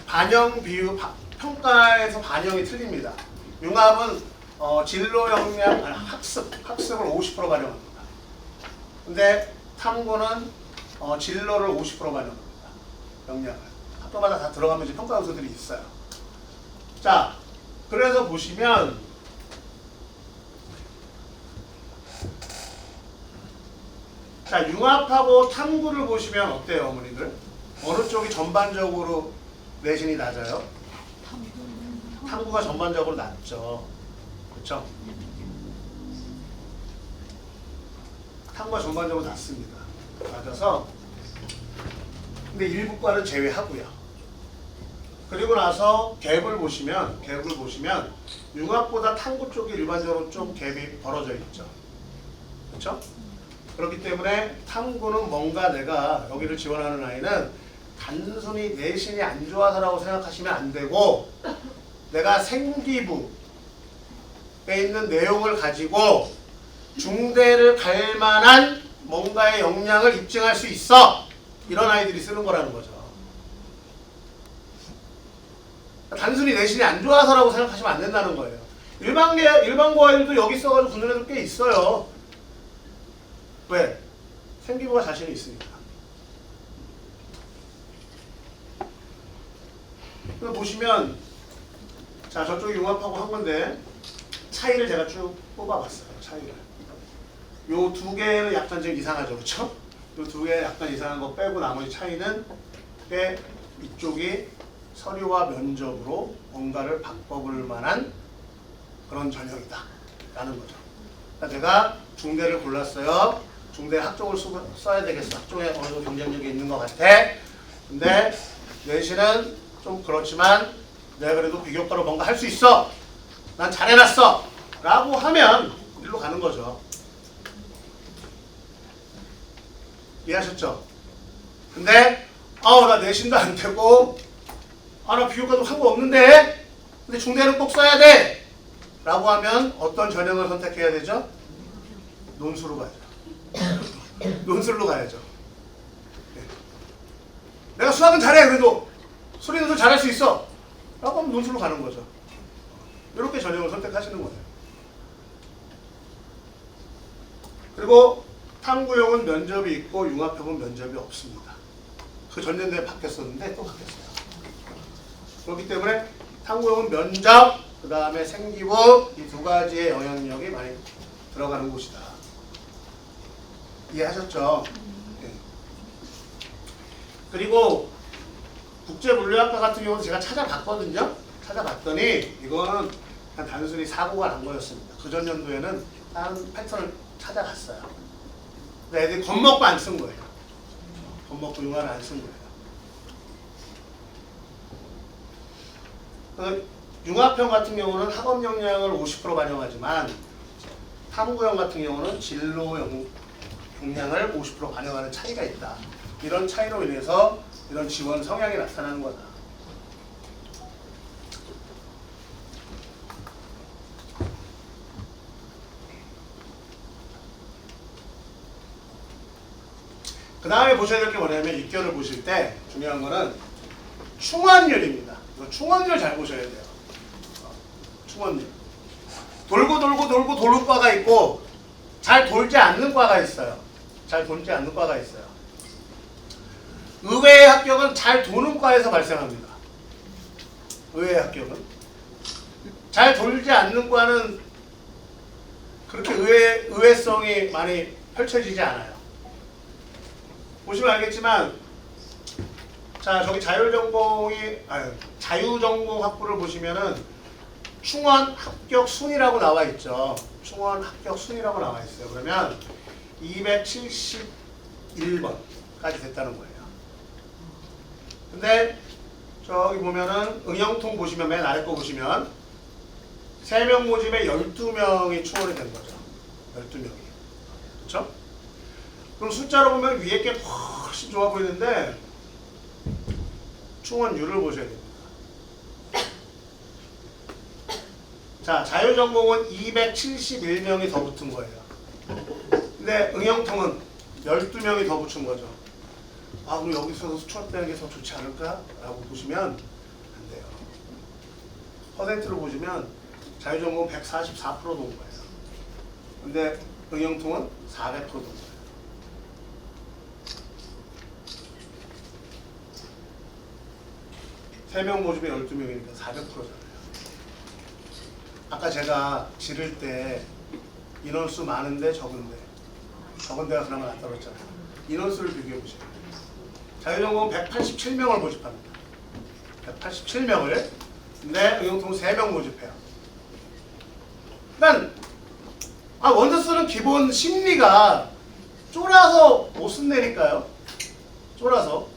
반영 비율 평가에서 반영이 틀립니다. 융합은 진로 역량 학습을 50% 반영합니다. 근데 탐구는 진로를 50% 반영합니다. 역량을 학교마다 다 들어가면 이제 평가 요소들이 있어요. 자, 그래서 보시면 자, 융합하고 탐구를 보시면 어때요, 어머니들? 어느 쪽이 전반적으로 내신이 낮아요? 탐구가 전반적으로 낮죠. 그렇죠? 탐구가 전반적으로 낮습니다. 낮아서 근데 일부 과는 제외하고요. 그리고 나서 갭을 보시면 융합보다 탐구 쪽이 일반적으로 좀 갭이 벌어져 있죠. 그렇죠? 그렇기 때문에 탐구는 뭔가 내가 여기를 지원하는 아이는 단순히 내신이 안 좋아서라고 생각하시면 안 되고 내가 생기부에 있는 내용을 가지고 중대를 갈 만한 뭔가의 역량을 입증할 수 있어. 이런 아이들이 쓰는 거라는 거죠. 단순히 내신이 안 좋아서라고 생각하시면 안 된다는 거예요. 일반고 아이들도 여기 써가지고 붙는 애들 꽤 있어요. 왜? 생기부가 자신이 있으니까. 이거 보시면 자 저쪽이 융합하고 한 건데 차이를 제가 쭉 뽑아봤어요. 차이를. 요 두 개는 약간 좀 이상하죠, 그렇죠? 요 두 개 약간 이상한 거 빼고 나머지 차이는 꽤 이쪽이 서류와 면접으로 뭔가를 바꿔볼 만한 그런 전형이다 라는 거죠. 그러니까 내가 중대를 골랐어요. 중대 학종을 써야 되겠어. 학종에 어느 정도 경쟁력이 있는 것 같아. 근데 내신은 좀 그렇지만 내가 그래도 비교과로 뭔가 할 수 있어. 난 잘해놨어. 라고 하면 일로 가는 거죠. 이해하셨죠? 근데 나 내신도 안 되고 나 비교과도 한 거 없는데 근데 중대는 꼭 써야 돼. 라고 하면 어떤 전형을 선택해야 되죠? 논술로 가야죠. 논술로 가야죠. 네. 내가 수학은 잘해 그래도 수리도 잘할 수 있어. 라고 하면 논술로 가는 거죠. 이렇게 전형을 선택하시는 거예요. 그리고 탐구형은 면접이 있고 융합형은 면접이 없습니다. 그 전년도에 바뀌었었는데 또 바뀌었어요. 그렇기 때문에 탐구형은 면접, 그 다음에 생기부 이 두 가지의 영향력이 많이 들어가는 곳이다. 이해하셨죠? 네. 그리고 국제물리학과 같은 경우는 제가 찾아봤거든요. 찾아봤더니 이거는 그냥 단순히 사고가 난 거였습니다. 그 전년도에는 다른 패턴을 찾아갔어요. 근데 애들이 겁먹고 안 쓴 거예요. 겁먹고 융화를 안 쓴 거예요. 융합형 같은 경우는 학업 역량을 50% 반영하지만 탐구형 같은 경우는 진로 역량을 50% 반영하는 차이가 있다. 이런 차이로 인해서 이런 지원 성향이 나타나는 거다. 그 다음에 보셔야 될 게 뭐냐면 입결을 보실 때 중요한 거는 충원율입니다. 이거 충원율 잘 보셔야 돼요. 충원율. 돌고 도는 과가 있고 잘 돌지 않는 과가 있어요. 잘 돌지 않는 과가 있어요. 의외의 합격은 잘 도는 과에서 발생합니다. 의외의 합격은. 잘 돌지 않는 과는 그렇게 의외성이 많이 펼쳐지지 않아요. 보시면 알겠지만 자 저기 자유전공 학부를 보시면은 충원 합격 순위라고 나와 있죠. 충원 합격 순위라고 나와 있어요. 그러면 271번까지 됐다는 거예요. 근데 저기 보면은 응용통 보시면 맨 아래 거 보시면 3명 모집에 12명이 충원이 된 거죠. 12명이. 그렇죠? 그럼 숫자로 보면 위에 게 훨씬 좋아 보이는데 충원율을 보셔야 됩니다. 자, 자유전공은 271명이 더 붙은 거예요. 근데 응용통은 12명이 더 붙은 거죠. 그럼 여기서 수천 빼는 게 더 좋지 않을까? 라고 보시면 안 돼요. 퍼센트로 보시면 자유전공은 144% 돈 거예요. 근데 응용통은 400% 돈 거예요. 세 명 모집에 12명이니까 400%잖아요. 아까 제가 지를 때 인원수 많은데 적은 데가 그나마 낫다 그랬잖아요. 인원수를 비교해 보세요. 자유전공은 187명을 모집합니다. 187명을. 근데 응용통은 3명 모집해요. 그러니까 원서쓰는 기본 심리가 쫄아서 못 쓴다니까요. 쫄아서.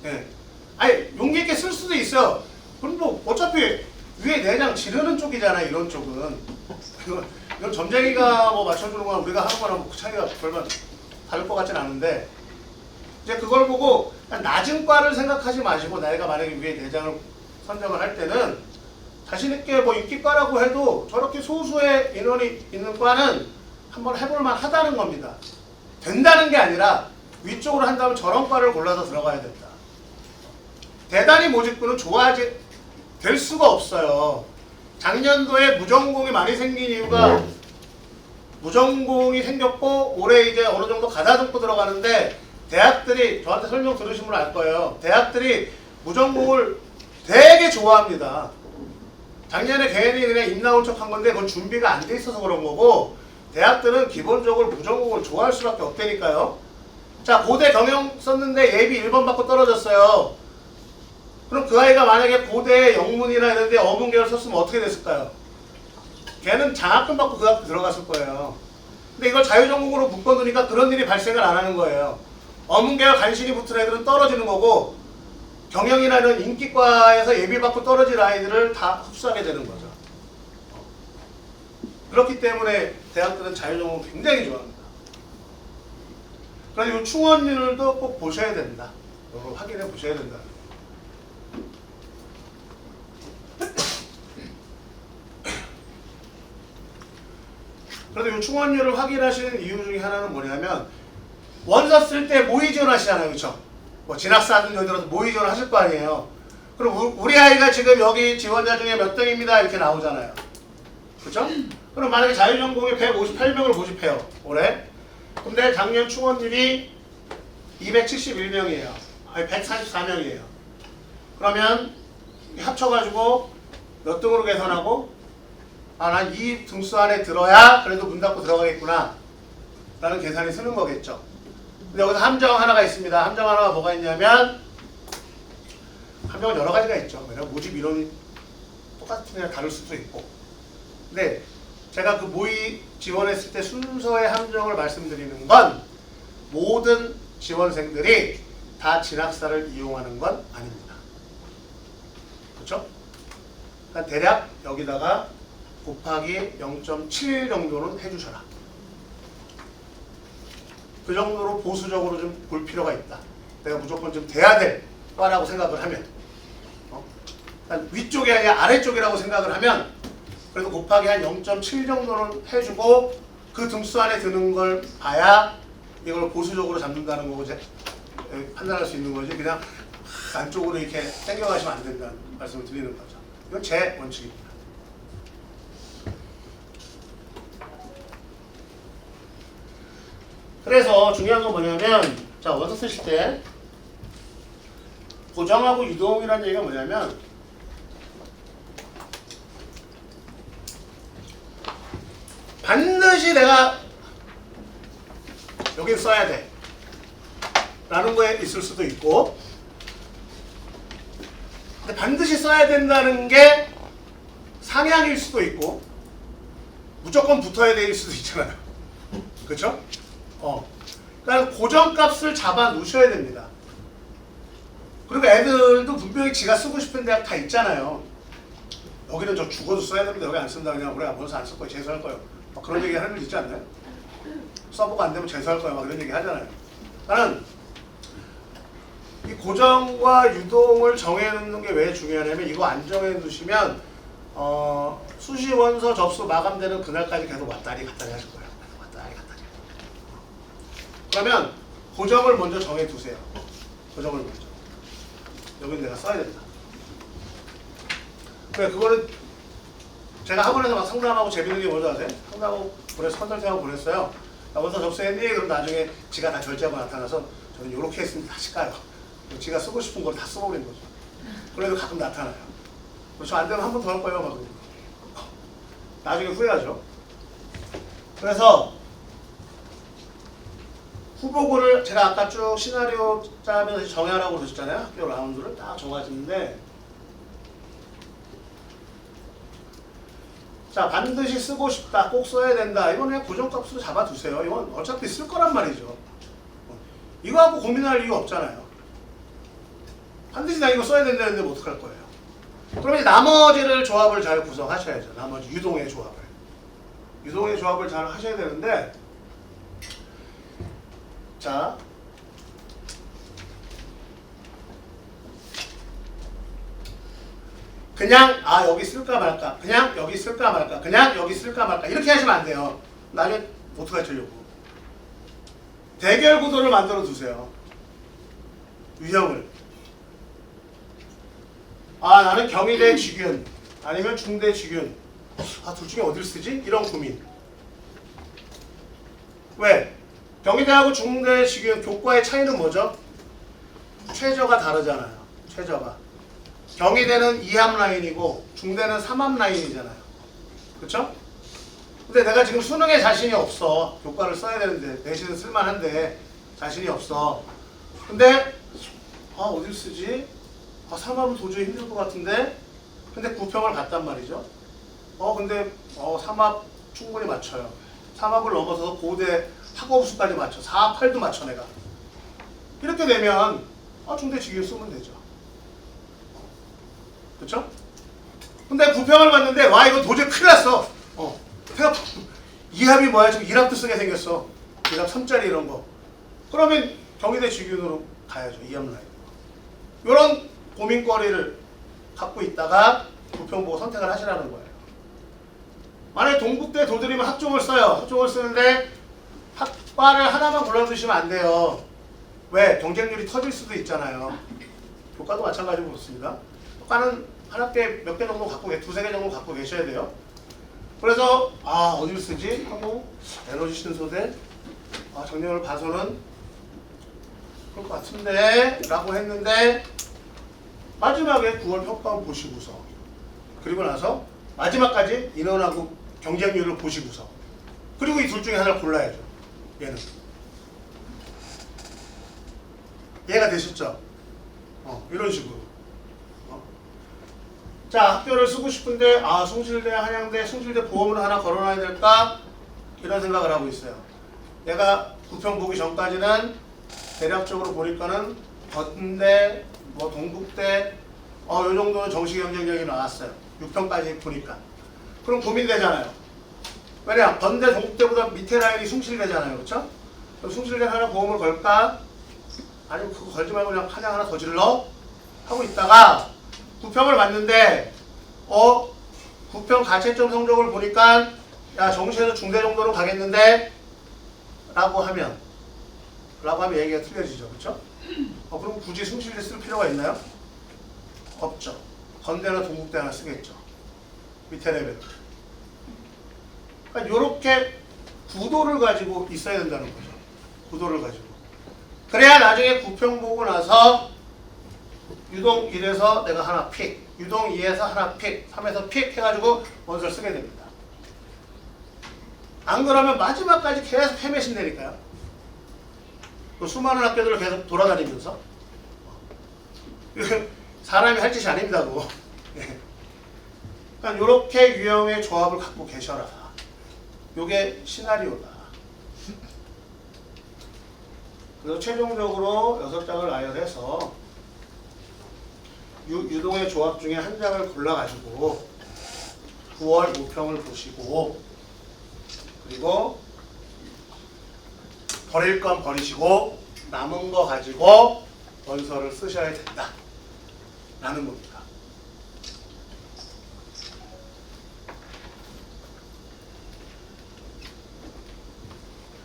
네. 용기 있게 쓸 수도 있어요. 그럼 뭐 어차피 위에 내장 지르는 쪽이잖아. 이런 쪽은. 이건 점쟁이가 뭐 맞춰주는 거랑 우리가 하는 거랑 뭐 차이가 별반 다를 것 같진 않은데 이제 그걸 보고 낮은 과를 생각하지 마시고 내가 만약에 위에 내장을 선정을 할 때는 자신 있게 뭐 인기과라고 해도 저렇게 소수의 인원이 있는 과는 한번 해볼 만하다는 겁니다. 된다는 게 아니라 위쪽으로 한다면 저런 과를 골라서 들어가야 된다. 대단히 모집구는 좋아하지 될 수가 없어요. 작년도에 무전공이 많이 생긴 이유가 무전공이 생겼고 올해 이제 어느 정도 가다듬고 들어가는데 대학들이 저한테 설명 들으신 분 알 거예요. 대학들이 무전공을 되게 좋아합니다. 작년에 괜히 그냥 입 나온 척 한 건데 그건 준비가 안 돼 있어서 그런 거고, 대학들은 기본적으로 부전공을 좋아할 수밖에 없다니까요. 자, 고대 경영 썼는데 예비 1번 받고 떨어졌어요. 그럼 그 아이가 만약에 고대 영문이나 이런 데 어문 계열 썼으면 어떻게 됐을까요? 걔는 장학금 받고 그 학교 들어갔을 거예요. 근데 이걸 자유전공으로 묶어두니까 그런 일이 발생을 안 하는 거예요. 어문 계열 간신히 붙은 애들은 떨어지는 거고, 경영이나 이런 인기과에서 예비 받고 떨어질 아이들을 다 흡수하게 되는 거죠. 그렇기 때문에 대학들은 자유전공을 굉장히 좋아합니다. 그래서 이 충원율도 꼭 보셔야 된다. 이거 확인해 보셔야 된다. 그래도 이 충원율을 확인하시는 이유 중에 하나는 뭐냐면, 원서 쓸 때 모의 지원 하시잖아요. 그렇죠? 뭐 진학사든 여기 들어서 모의 지원 하실 거 아니에요. 그럼 우리 아이가 지금 여기 지원자 중에 몇 등입니다 이렇게 나오잖아요. 그렇죠? 그럼 만약에 자유전공에 158명을 모집해요. 올해. 근데 작년 충원율이 271명이에요. 아니 144명이에요. 그러면 합쳐가지고 몇 등으로 계산하고, 아, 난 이 등수 안에 들어야 그래도 문 닫고 들어가겠구나 라는 계산이 쓰는 거겠죠. 근데 여기서 함정 하나가 있습니다. 함정 하나가 뭐가 있냐면, 함정은 여러 가지가 있죠. 왜냐면 모집 이론이 똑같으면 다를 수도 있고. 근데 제가 그 모의 지원했을 때 순서의 함정을 말씀드리는 건, 모든 지원생들이 다 진학사를 이용하는 건 아닙니다. 그렇죠? 그러니까 대략 여기다가 곱하기 0.7 정도는 해주셔라. 그 정도로 보수적으로 좀 볼 필요가 있다. 내가 무조건 좀 돼야 될 과라고 생각을 하면, 위쪽이 아니라 아래쪽이라고 생각을 하면 그래도 곱하기 한 0.7 정도는 해주고, 그 등수 안에 드는 걸 봐야 이걸 보수적으로 잡는다는 거고 이제 판단할 수 있는 거지, 그냥 안쪽으로 이렇게 당겨가시면 안 된다는 말씀을 드리는 거죠. 이건 제 원칙입니다. 그래서 중요한 건 뭐냐면, 자, 원서 쓰실 때 고정하고 유동이라는 얘기가 뭐냐면, 반드시 내가 여기 써야 돼 라는 거에 있을 수도 있고, 근데 반드시 써야 된다는 게 상향일 수도 있고, 무조건 붙어야 될 수도 있잖아요. 그렇죠? 그러니까 고정값을 잡아 놓으셔야 됩니다. 그리고 애들도 분명히 지가 쓰고 싶은 대학 다 있잖아요. 여기는 저 죽어도 써야 됩니다. 여기 안 쓴다 그냥 우리가 원서 안 쓸 거예요. 재수할 거예요. 막 그런 얘기 하는 분 있지 않나요? 써보고 안 되면 재수할 거예요. 막 이런 얘기 하잖아요. 나는 이 고정과 유동을 정해놓는 게 왜 중요하냐면, 이거 안 정해두시면 수시 원서 접수 마감되는 그날까지 계속 왔다리 갔다리 하실 거예요. 왔다리 갔다리. 그러면 고정을 먼저 정해두세요. 고정을 먼저. 여기는 내가 써야 된다. 그래, 그거는 제가 학원에서 막 상담하고 재밌는 게 뭔지 아세요? 상담하고 보냈어, 컨설팅하고 보냈어요. 나 원서 접수했니? 그럼 나중에 지가 다 결제하고 나타나서 저는 요렇게 했으면 다시 까요. 지가 쓰고 싶은 걸 다 써버린 거죠. 그래도 가끔 나타나요. 그렇죠? 안 되면 한 번 더 할 거예요. 막 나중에 후회하죠. 그래서 후보군을 제가 아까 쭉 시나리오 짜면서 정하라고 그러셨잖아요. 학교 라운드를 딱 정하시는데, 자, 반드시 쓰고 싶다, 꼭 써야 된다, 이건 그냥 고정값으로 잡아두세요. 이건 어차피 쓸 거란 말이죠. 이거 하고 고민할 이유 없잖아요. 반드시 나 이거 써야 된다는데 뭐 어떡할 거예요. 그러면 이제 나머지를 조합을 잘 구성하셔야죠. 나머지 유동의 조합을. 유동의 조합을 잘 하셔야 되는데, 자, 그냥 여기 쓸까 말까, 그냥 여기 쓸까 말까, 그냥 여기 쓸까 말까, 이렇게 하시면 안 돼요. 나중에 어떻게 하시려고. 대결 구도를 만들어 두세요. 유형을. 나는 경희대 직윤 아니면 중대 직윤, 둘 중에 어딜 쓰지? 이런 고민. 왜? 경희대하고 중대 직윤 교과의 차이는 뭐죠? 최저가 다르잖아요. 최저가. 경희대는 2합 라인이고 중대는 3합 라인이잖아요. 그쵸? 근데 내가 지금 수능에 자신이 없어. 교과를 써야 되는데 대신은 쓸만한데 자신이 없어. 근데 어딜 쓰지? 3합은 도저히 힘들 것 같은데? 근데 9평을 갔단 말이죠. 근데 3합 충분히 맞춰요. 3합을 넘어서서 고대 학업수까지 맞춰. 4합, 8도 맞춰 내가. 이렇게 되면 중대 직위 쓰면 되죠. 그쵸? 근데 9평을 봤는데 와 이거 도저히 큰일 났어. 내가 2합이 뭐야? 지금 1합도 쓰게 생겼어. 1합 3짜리 이런 거. 그러면 경희대 직위으로 가야죠. 2합 라인. 이런 고민거리를 갖고 있다가 9평 보고 선택을 하시라는 거예요. 만약에 동국대 도드리면 학종을 써요. 학종을 쓰는데 학과를 하나만 골라두시면 안 돼요. 왜? 경쟁률이 터질 수도 있잖아요. 교과도 마찬가지로 그렇습니다. 학과는 한 학교에 몇 개 정도 갖고 두세 개 정도 갖고 계셔야 돼요. 그래서 어디를 쓰지? 하고 에너지 신소대 작년을 봐서는 그럴 것 같은데 라고 했는데 마지막에 9월 평가원 보시고서 그리고 나서 마지막까지 인원하고 경쟁률을 보시고서 그리고 이 둘 중에 하나를 골라야죠. 얘는 얘가 되셨죠? 이런 식으로 자 학교를 쓰고 싶은데 숭실대, 한양대, 숭실대 보험을 하나 걸어놔야 될까? 이런 생각을 하고 있어요. 내가 9평 보기 전까지는 대략적으로 보니까는 건대, 동국대 요 정도는 정시 경쟁력이 나왔어요. 6평까지 보니까. 그럼 고민되잖아요. 왜냐? 건대, 동국대보다 밑에 라인이 숭실대잖아요. 그렇죠? 그럼 숭실대 하나 보험을 걸까? 아니면 그거 걸지 말고 그냥 한양 하나 더 질러? 하고 있다가 9평을 봤는데 9평 가채점 성적을 보니까 야 정시에서 중대 정도로 가겠는데 라고 하면 얘기가 틀려지죠. 그렇죠? 그럼 굳이 숭실대 쓸 필요가 있나요? 없죠. 건대나 동국대 하나 쓰겠죠. 밑에 레벨. 그러니까 이렇게 구도를 가지고 있어야 된다는 거죠. 구도를 가지고. 그래야 나중에 9평 보고 나서 유동 1에서 내가 하나 픽, 유동 2에서 하나 픽, 3에서 픽 해가지고 원서를 쓰게 됩니다. 안 그러면 마지막까지 계속 헤매신다니까요. 수많은 학교들을 계속 돌아다니면서 사람이 할 짓이 아닙니다. 그거. 그러니까 이렇게 유형의 조합을 갖고 계셔라. 요게 시나리오다. 그래서 최종적으로 6장을 나열해서 유동의 조합 중에 한 장을 골라가지고 9월 5평을 보시고 그리고 버릴 건 버리시고 남은 거 가지고 원서를 쓰셔야 된다 라는 겁니다.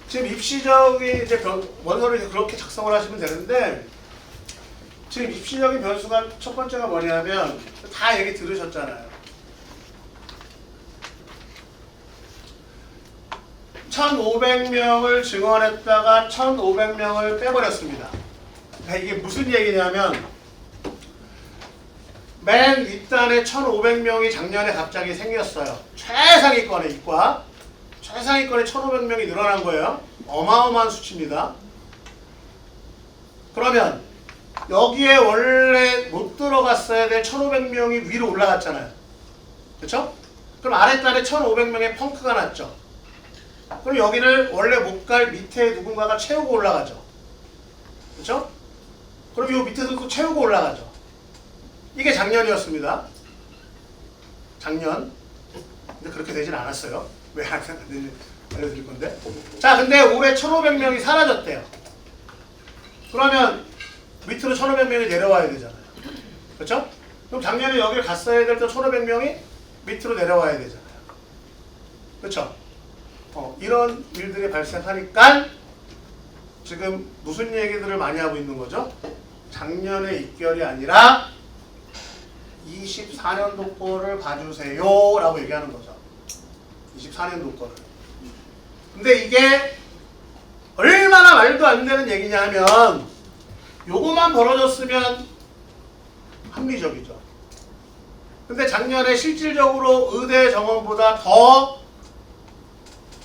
지금 입시적인 이제 원서를 그렇게 작성을 하시면 되는데 지금 입시적인 변수가 첫 번째가 뭐냐면 다 얘기 들으셨잖아요. 1,500명을 증원했다가 1,500명을 빼버렸습니다. 그러니까 이게 무슨 얘기냐면 맨 윗단에 1,500명이 작년에 갑자기 생겼어요. 최상위권에 이과 최상위권에 1,500명이 늘어난 거예요. 어마어마한 수치입니다. 그러면 여기에 원래 못 들어갔어야 될 1,500명이 위로 올라갔잖아요. 그렇죠? 그럼 아랫단에 1,500명의 펑크가 났죠. 그럼 여기를 원래 못 갈 밑에 누군가가 채우고 올라가죠. 그렇죠? 그럼 이 밑에도 또 채우고 올라가죠. 이게 작년이었습니다. 작년. 근데 그렇게 되진 않았어요. 왜 안 되는지 알려드릴 건데. 자, 근데 올해 1,500명이 사라졌대요. 그러면 밑으로 1,500명이 내려와야 되잖아요. 그렇죠? 그럼 작년에 여기를 갔어야 될 때 1,500명이 밑으로 내려와야 되잖아요. 그렇죠? 이런 일들이 발생하니까 지금 무슨 얘기들을 많이 하고 있는 거죠? 작년의 입결이 아니라 24년도 거를 봐주세요 라고 얘기하는 거죠. 24년도 거를. 근데 이게 얼마나 말도 안 되는 얘기냐 하면 요거만 벌어졌으면 합리적이죠. 근데 작년에 실질적으로 의대 정원보다 더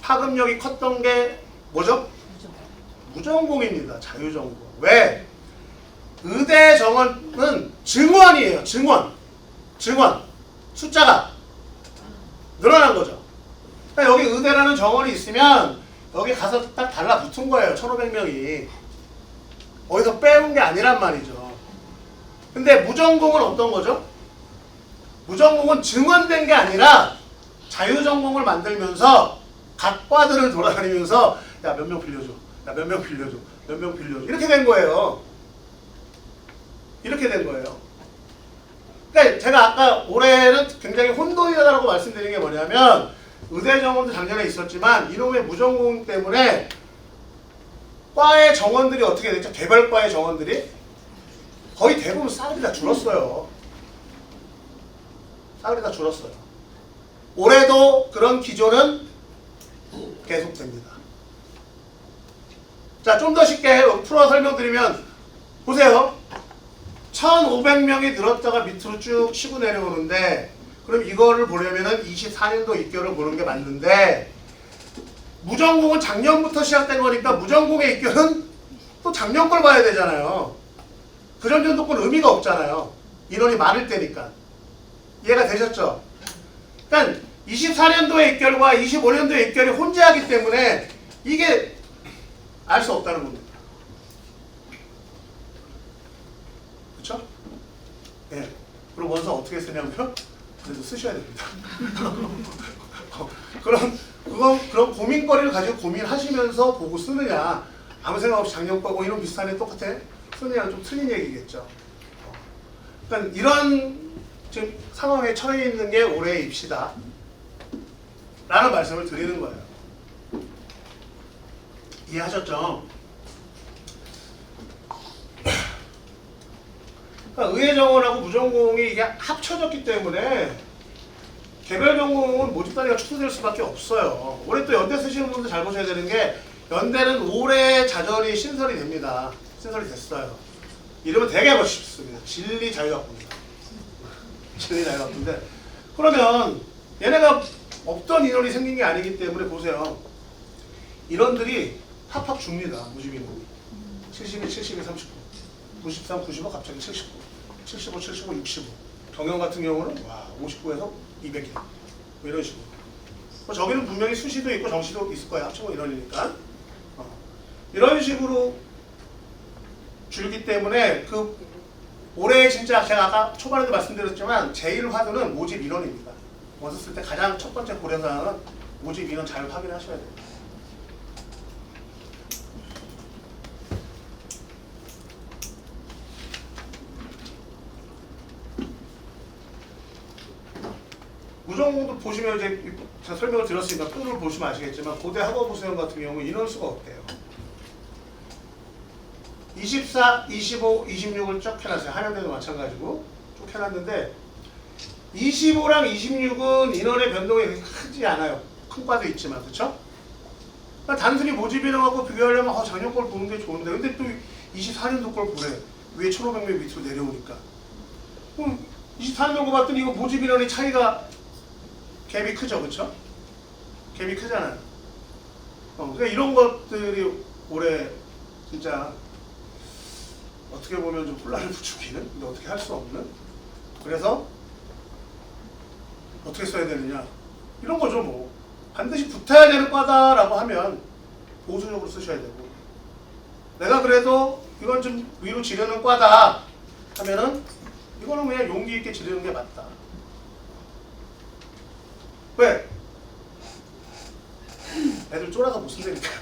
파급력이 컸던 게 뭐죠? 무전공입니다. 자유전공. 왜? 의대 정원은 증원이에요. 증원. 숫자가 늘어난 거죠. 그러니까 여기 의대라는 정원이 있으면 여기 가서 딱 달라붙은 거예요. 1,500명이. 어디서 빼온 게 아니란 말이죠. 근데 무전공은 어떤 거죠? 무전공은 증원된 게 아니라 자유전공을 만들면서 각 과들을 돌아다니면서 야, 몇 명 빌려줘. 야, 몇 명 빌려줘. 몇 명 빌려줘. 이렇게 된 거예요. 이렇게 된 거예요. 그러니까 제가 아까 올해는 굉장히 혼돈이다라고 말씀드린 게 뭐냐면 의대 정원도 작년에 있었지만 이놈의 무전공 때문에 과의 정원들이 어떻게 됐죠? 개별과의 정원들이 거의 대부분 싸그리 다 줄었어요. 싸그리 다 줄었어요. 올해도 그런 기조는 계속됩니다. 자, 좀 더 쉽게 풀어 설명드리면 보세요. 1,500명이 늘었다가 밑으로 쭉 치고 내려오는데 그럼 이거를 보려면은 24년도 입결을 보는 게 맞는데 무전공은 작년부터 시작된 거니까 무전공의 입결은 또 작년 걸 봐야 되잖아요. 그전년도 건 의미가 없잖아요. 인원이 많을 때니까. 이해가 되셨죠? 그러니까 24년도의 입결과 25년도의 입결이 혼재하기 때문에 이게 알 수 없다는 겁니다. 그렇죠? 예. 네. 그럼 원서 어떻게 쓰냐면 그래도 쓰셔야 됩니다. 그런 고민거리를 가지고 고민하시면서 보고 쓰느냐, 아무 생각 없이 작년 거 이런 비슷하네 똑같아 쓰느냐는 좀 틀린 얘기겠죠. 그러니까 이런 지금 상황에 처해 있는 게 올해의 입시다 라는 말씀을 드리는 거예요. 이해하셨죠? 그러니까 의예정원하고 무전공이 이게 합쳐졌기 때문에 개별 전공은 모집 단위가 축소될 수밖에 없어요. 올해 또 연대 쓰시는 분들 잘 보셔야 되는 게 연대는 올해 자전이 신설이 됩니다. 신설이 됐어요. 이름은 되게 멋있습니다. 진리자유학부입니다. 진리자유학부인데 그러면 얘네가 없던 인원이 생긴 게 아니기 때문에 보세요. 인원들이 팍팍 줍니다. 무집 인원이. 72, 39, 93, 95 갑자기 79, 75, 75, 65. 경영 같은 경우는 와 59에서 200개 뭐 이런 식으로. 뭐 저기는 분명히 수시도 있고 정시도 있을 거야. 합치고 이러니까 이런 식으로 줄기 때문에 그 올해 진짜 제가 아까 초반에도 말씀드렸지만 제일 화두는 모집 인원입니다. 원서 쓸 때 가장 첫 번째 고려사항은 모집 인원 잘 확인하셔야 됩니다. 무전공도 보시면 이제 제가 설명을 드렸으니까 표를 보시면 아시겠지만 고대 학업부 수련 같은 경우 인원수가 어때요? 24, 25, 26을 쭉 해놨어요. 한양대도 마찬가지고 쭉 해놨는데 25랑 26은 인원의 변동이 그렇게 크지 않아요. 큰 과도 있지만 그렇죠? 그러니까 단순히 모집 인원하고 비교하려면 작년 걸 보는 게 좋은데 근데 또 24년도 걸 보래. 왜 1,500명 밑으로 내려오니까 그럼 24년도 거 봤더니 이거 모집 인원의 차이가 갭이 크죠, 그렇죠? 갭이 크잖아요. 그러니까 이런 것들이 올해 진짜 어떻게 보면 좀 혼란을 부추기는, 근데 어떻게 할 수 없는. 그래서 어떻게 써야 되느냐 이런 거죠. 뭐 반드시 붙어야 되는 과다라고 하면 보수적으로 쓰셔야 되고, 내가 그래도 이건 좀 위로 지르는 과다 하면은 이거는 그냥 용기 있게 지르는 게 맞다. 왜? 애들 쫄아서 못 쓴다니까요.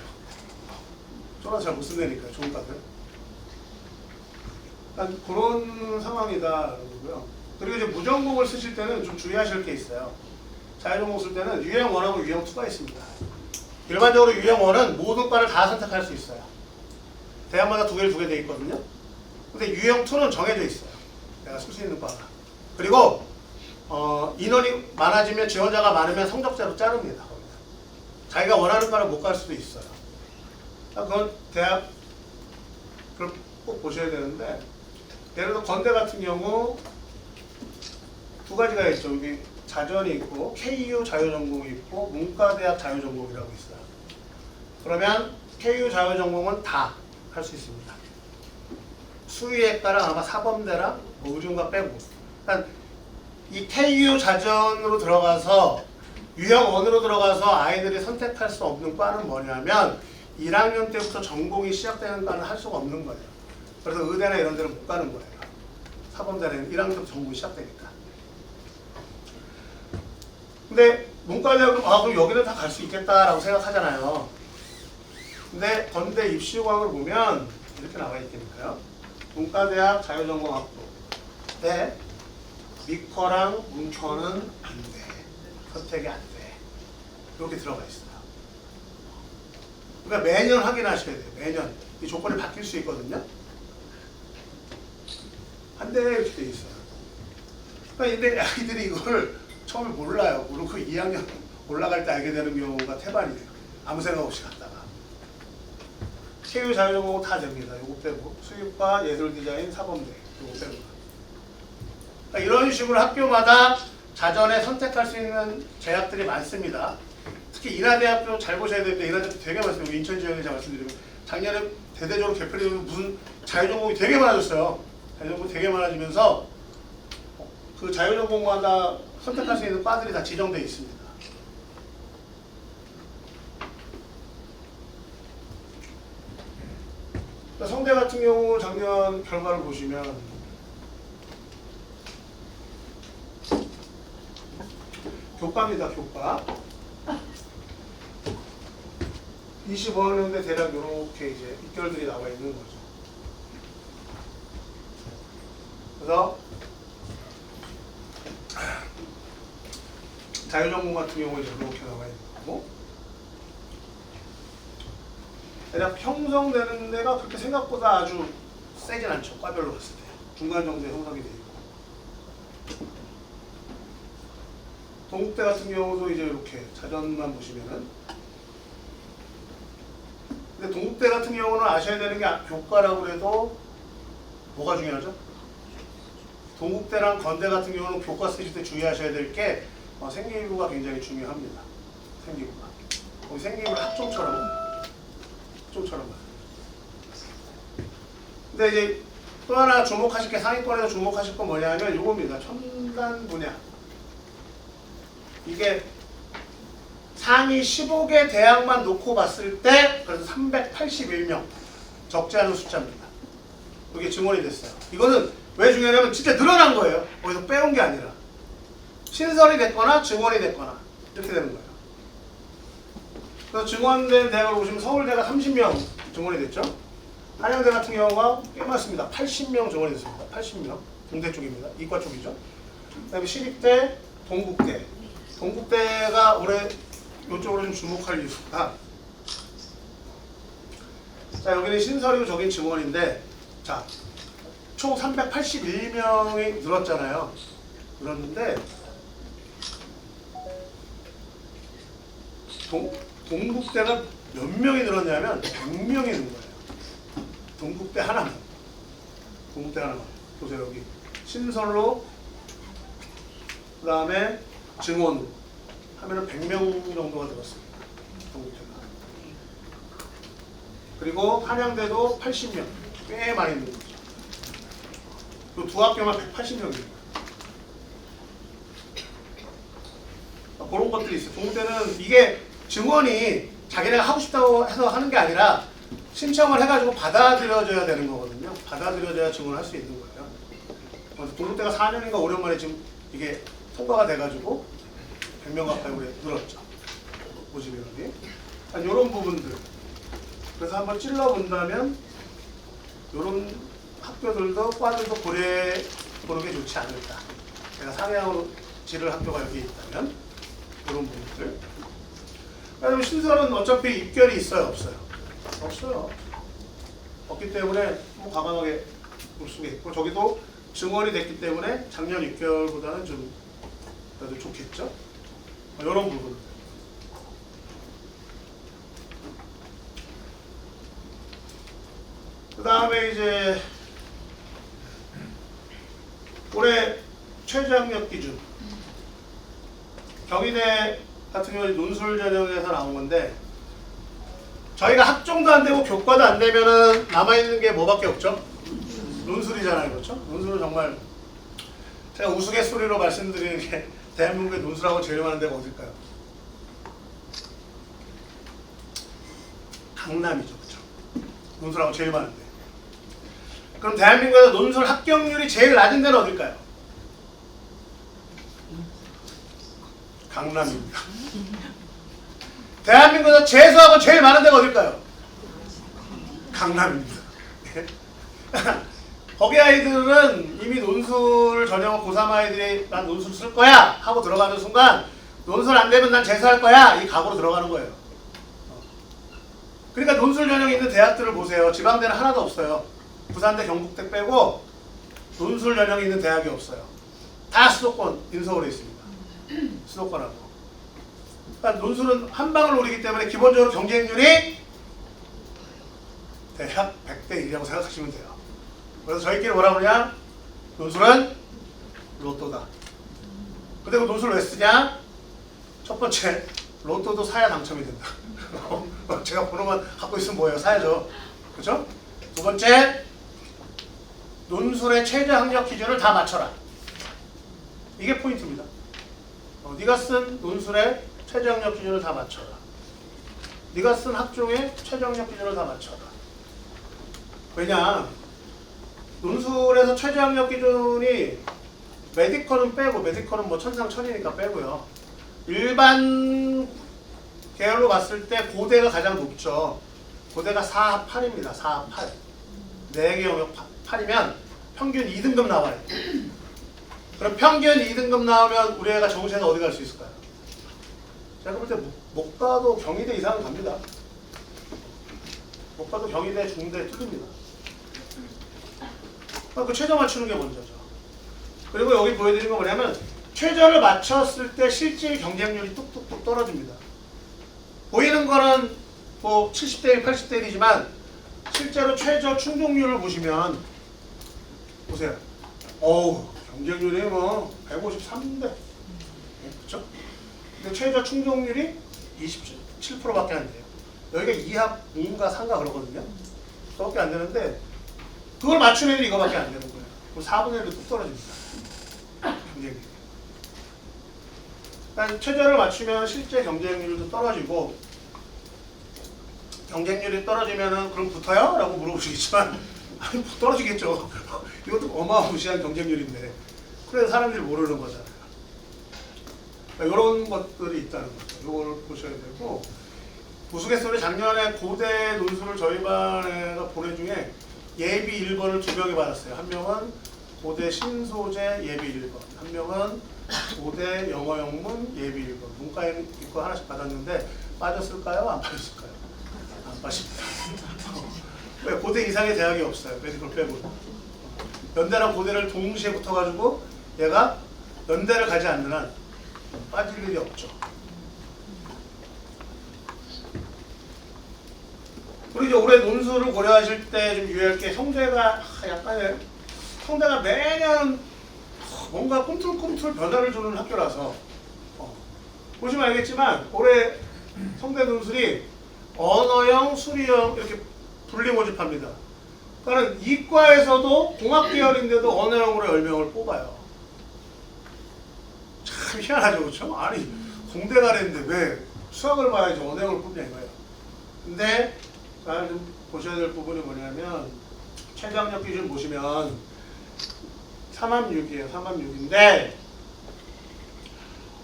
쫄아서 잘 못 쓴다니까요. 좋은 과들. 그런 상황이다. 그리고 이제 무전공을 쓰실 때는 좀 주의하실 게 있어요. 자유전공 쓸 때는 유형 1하고 유형 2가 있습니다. 일반적으로 유형 1은 모든 과를 다 선택할 수 있어요. 대학마다 두 개 돼 있거든요. 근데 유형 2는 정해져 있어요. 내가 쓸 수 있는 과가. 그리고 인원이 많아지면 지원자가 많으면 성적자로 자릅니다. 자기가 원하는 과를 못 갈 수도 있어요. 그건 대학 그걸 꼭 보셔야 되는데, 예를 들어 건대 같은 경우 두 가지가 있죠. 여기 자전이 있고 KU 자유전공이 있고 문과대학 자유전공이라고 있어요. 그러면 KU 자유전공은 다 할 수 있습니다. 수의학과랑 아마 사범대랑 뭐 의료과 빼고. 그러니까 이 KU 자전으로 들어가서 유형원으로 들어가서 아이들이 선택할 수 없는 과는 뭐냐면 1학년 때부터 전공이 시작되는 과는 할 수가 없는 거예요. 그래서 의대나 이런 데는 못 가는 거예요. 사범대는 1학년 때부터 전공이 시작되니까. 근데 문과대학은 그럼 여기는 다 갈 수 있겠다라고 생각하잖아요. 근데 건대 입시요강을 보면 이렇게 나와 있겠니까요. 문과대학 자유전공학부 때 미커랑 문科는 안 돼. 선택이 안 돼. 이렇게 들어가 있어요. 그러니까 매년 확인하셔야 돼요. 매년. 이 조건이 바뀔 수 있거든요. 한 대 이렇게 돼 있어요. 그러니까 근데 아이들이 이걸 처음에 몰라요. 모르고 2학년 올라갈 때 알게 되는 경우가 태반이에요. 아무 생각 없이 갔다가. KU 자유전공 다 됩니다. 요거 빼고. 수의과, 예술디자인, 사범대. 요거 빼고. 그러니까 이런 식으로 학교마다 자전에 선택할 수 있는 제약들이 많습니다. 특히 인하대학교 잘 보셔야 되는데 인하대학교 되게 많습니다. 인천 지역에 제가 말씀드리면 작년에 대대적으로 개편되면 무슨 자유전공이 되게 많아졌어요. 자유전공이 되게 많아지면서 그 자유전공마다 선택할 수 있는 과들이 다 지정되어 있습니다. 성대 같은 경우 작년 결과를 보시면 교과입니다. 교과 25학년대 대략 이렇게 이제 입결들이 나와 있는 거죠. 그래서 자유전공 같은 경우에 이렇게 나와 있는 거고 대략 형성되는 데가 그렇게 생각보다 아주 세진 않죠. 과별로 봤을 때 중간 정도에 형성이 되어 있고 동국대 같은 경우도 이제 이렇게 자전만 보시면은 근데 동국대 같은 경우는 아셔야 되는 게 교과라고 해도 뭐가 중요하죠? 동국대랑 건대 같은 경우는 교과 쓰실 때 주의하셔야 될 게 생기부가 굉장히 중요합니다. 생기부가 거기 생기부를 학종처럼 근데 이제 또 하나 주목하실 게 상위권에서 주목하실 건 뭐냐면 이겁니다. 첨단 분야. 이게 상위 15개 대학만 놓고 봤을 때 그래서 381명 적지 않은 숫자입니다. 이게 증원이 됐어요. 이거는 왜 중요하냐면 진짜 늘어난 거예요. 어디서 빼온 게 아니라 신설이 됐거나 증원이 됐거나 이렇게 되는 거예요. 그래서 증원된 대학을 보시면 서울대가 30명 증원이 됐죠. 한양대 같은 경우가 꽤 많습니다. 80명 증원이 됐습니다. 80명. 공대 쪽입니다. 이과 쪽이죠. 그 다음에 시립대, 동국대. 동국대가 올해 이쪽으로 좀 주목할 이유가 자 여기는 신설이고 저긴 증원인데 자 총 381명이 늘었잖아요. 늘었는데 동국대가 몇 명이 늘었냐면 100명이 는 거예요. 동국대 하나만. 동국대 하나만. 보세요 여기 신설로 그 다음에 증원으로 하면은 100명 정도가 늘었습니다. 동국대가. 그리고 한양대도 80명. 꽤 많이 는 거죠. 그 두 학교만 180명입니다. 그런 것들이 있어요. 동국대는 이게 증원이 자기네가 하고 싶다고 해서 하는 게 아니라 신청을 해가지고 받아들여져야 되는 거거든요. 받아들여져야 증원을 할 수 있는 거예요. 그래서 동국대가 4년인가 5년 만에 지금 이게 통과가 돼가지고 100명 가까이 우리 늘었죠. 모집인원이. 이런 부분들. 그래서 한번 찔러본다면 이런 학교들도 과들도 고려해보는 게 좋지 않을까. 제가 상향으로 지를 학교가 여기 있다면 이런 부분들. 그다음에 신설은 어차피 입결이 있어요, 없어요? 없어요. 없기 때문에 뭐 과감하게 볼 수가 있고 저기도 증원이 됐기 때문에 작년 입결보다는 좀 그래도 좋겠죠? 이런 부분. 그 다음에 이제 올해 최저학력 기준. 경희대 같은 경우는 논술 전형에서 나온 건데 저희가 학종도 안 되고 교과도 안 되면은 남아있는 게 뭐밖에 없죠? 논술이잖아요. 그렇죠? 논술은 정말 제가 우스갯소리로 말씀드리는 게 대한민국의 논술하고 제일 많은 데가 어딜까요? 강남이죠. 그렇죠? 논술하고 제일 많은데. 그럼 대한민국에서 논술 합격률이 제일 낮은 데는 어딜까요? 강남입니다. 대한민국에서 재수하고 제일 많은 데가 어딜까요? 강남입니다. 거기 아이들은 이미 논술 전형 고3 아이들이 난 논술 쓸 거야 하고 들어가는 순간 논술 안 되면 난 재수할 거야 이 각오로 들어가는 거예요. 그러니까 논술 전형이 있는 대학들을 보세요. 지방대는 하나도 없어요. 부산대, 경북대 빼고 논술 전형이 있는 대학이 없어요. 다 수도권, 인서울에 있습니다. 수도권하고. 그러니까 논술은 한 방을 노리기 때문에 기본적으로 경쟁률이 대략 100대 1이라고 생각하시면 돼요. 그래서 저희끼리 뭐라 그러냐? 논술은 로또다. 근데 그 논술 왜 쓰냐? 첫 번째, 로또도 사야 당첨이 된다. 제가 번호만 갖고 있으면 뭐예요? 사야죠. 그렇죠? 두 번째, 논술의 최저 학력 기준을 다 맞춰라. 이게 포인트입니다. 네가 쓴 논술의 최저 학력 기준을 다 맞춰라. 네가 쓴 학종의 최저 학력 기준을 다 맞춰라. 왜냐? 논술에서 최저 학력 기준이 메디컬은 빼고, 메디컬은 뭐 천상천이니까 빼고요. 일반 계열로 봤을 때 고대가 가장 높죠. 고대가 4합 8입니다. 4합 8. 4개 영역 8이면 평균 2등급 나와요. 그럼 평균 2등급 나오면 우리 애가 정시에서 어디 갈 수 있을까요? 제가 볼 때 못 가도 경희대 이상은 갑니다. 못 가도 경희대, 중대 뚫립니다. 그 최저 맞추는 게 먼저죠. 그리고 여기 보여드린 건 뭐냐면 최저를 맞췄을 때 실질 경쟁률이 뚝뚝뚝 떨어집니다. 보이는 거는 뭐 70대 1, 80대 1이지만 실제로 최저 충족률을 보시면 보세요. 어우, 경쟁률이 뭐 153인데. 그렇죠? 근데 최저 충족률이 27%밖에 안 돼요. 여기가 2합, 2인가 3가 그러거든요. 그거밖에 안 되는데 그걸 맞춘 애들이 이거밖에 안 되는 거예요. 그럼 4분의 1도 뚝 떨어집니다. 경쟁률이. 그러니까 최저를 맞추면 실제 경쟁률도 떨어지고 경쟁률이 떨어지면은 그럼 붙어요? 라고 물어보시겠지만 아니 떨어지겠죠. 이것도 어마무시한 경쟁률인데 그래서 사람들이 모르는 거잖아요. 그러니까 이런 것들이 있다는 거죠. 이걸 보셔야 되고 우스갯소리 작년에 고대 논술을 저희 반에가 보낸 중에 예비 1번을 2명이 받았어요. 한 명은 고대 신소재 예비 1번, 한 명은 고대 영어 영문 예비 1번. 문과 이과 하나씩 받았는데 빠졌을까요? 안 빠졌을까요? 안 빠집니다. 왜? 고대 이상의 대학이 없어요. 메디컬 빼고. 연대랑 고대를 동시에 붙어가지고 얘가 연대를 가지 않는 한 빠질 일이 없죠. 그리고 이제 올해 논술을 고려하실 때 좀 유의할 게 형대가 약간의 형대가 매년 뭔가 꿈틀꿈틀 변화를 주는 학교라서 보시면 알겠지만 올해 성대 논술이 언어형, 수리형 이렇게 분리 모집합니다. 그러니까 이과에서도 공학 계열인데도 언어형으로 10명을 뽑아요. 참 희한하죠, 그렇죠? 아니 공대 가랬는데 왜 수학을 봐야지 언어형을 뽑냐 이거예요. 근데 잘 좀 보셔야 될 부분이 뭐냐면 최저 학력 기준 보시면 3합6이에요. 3합6인데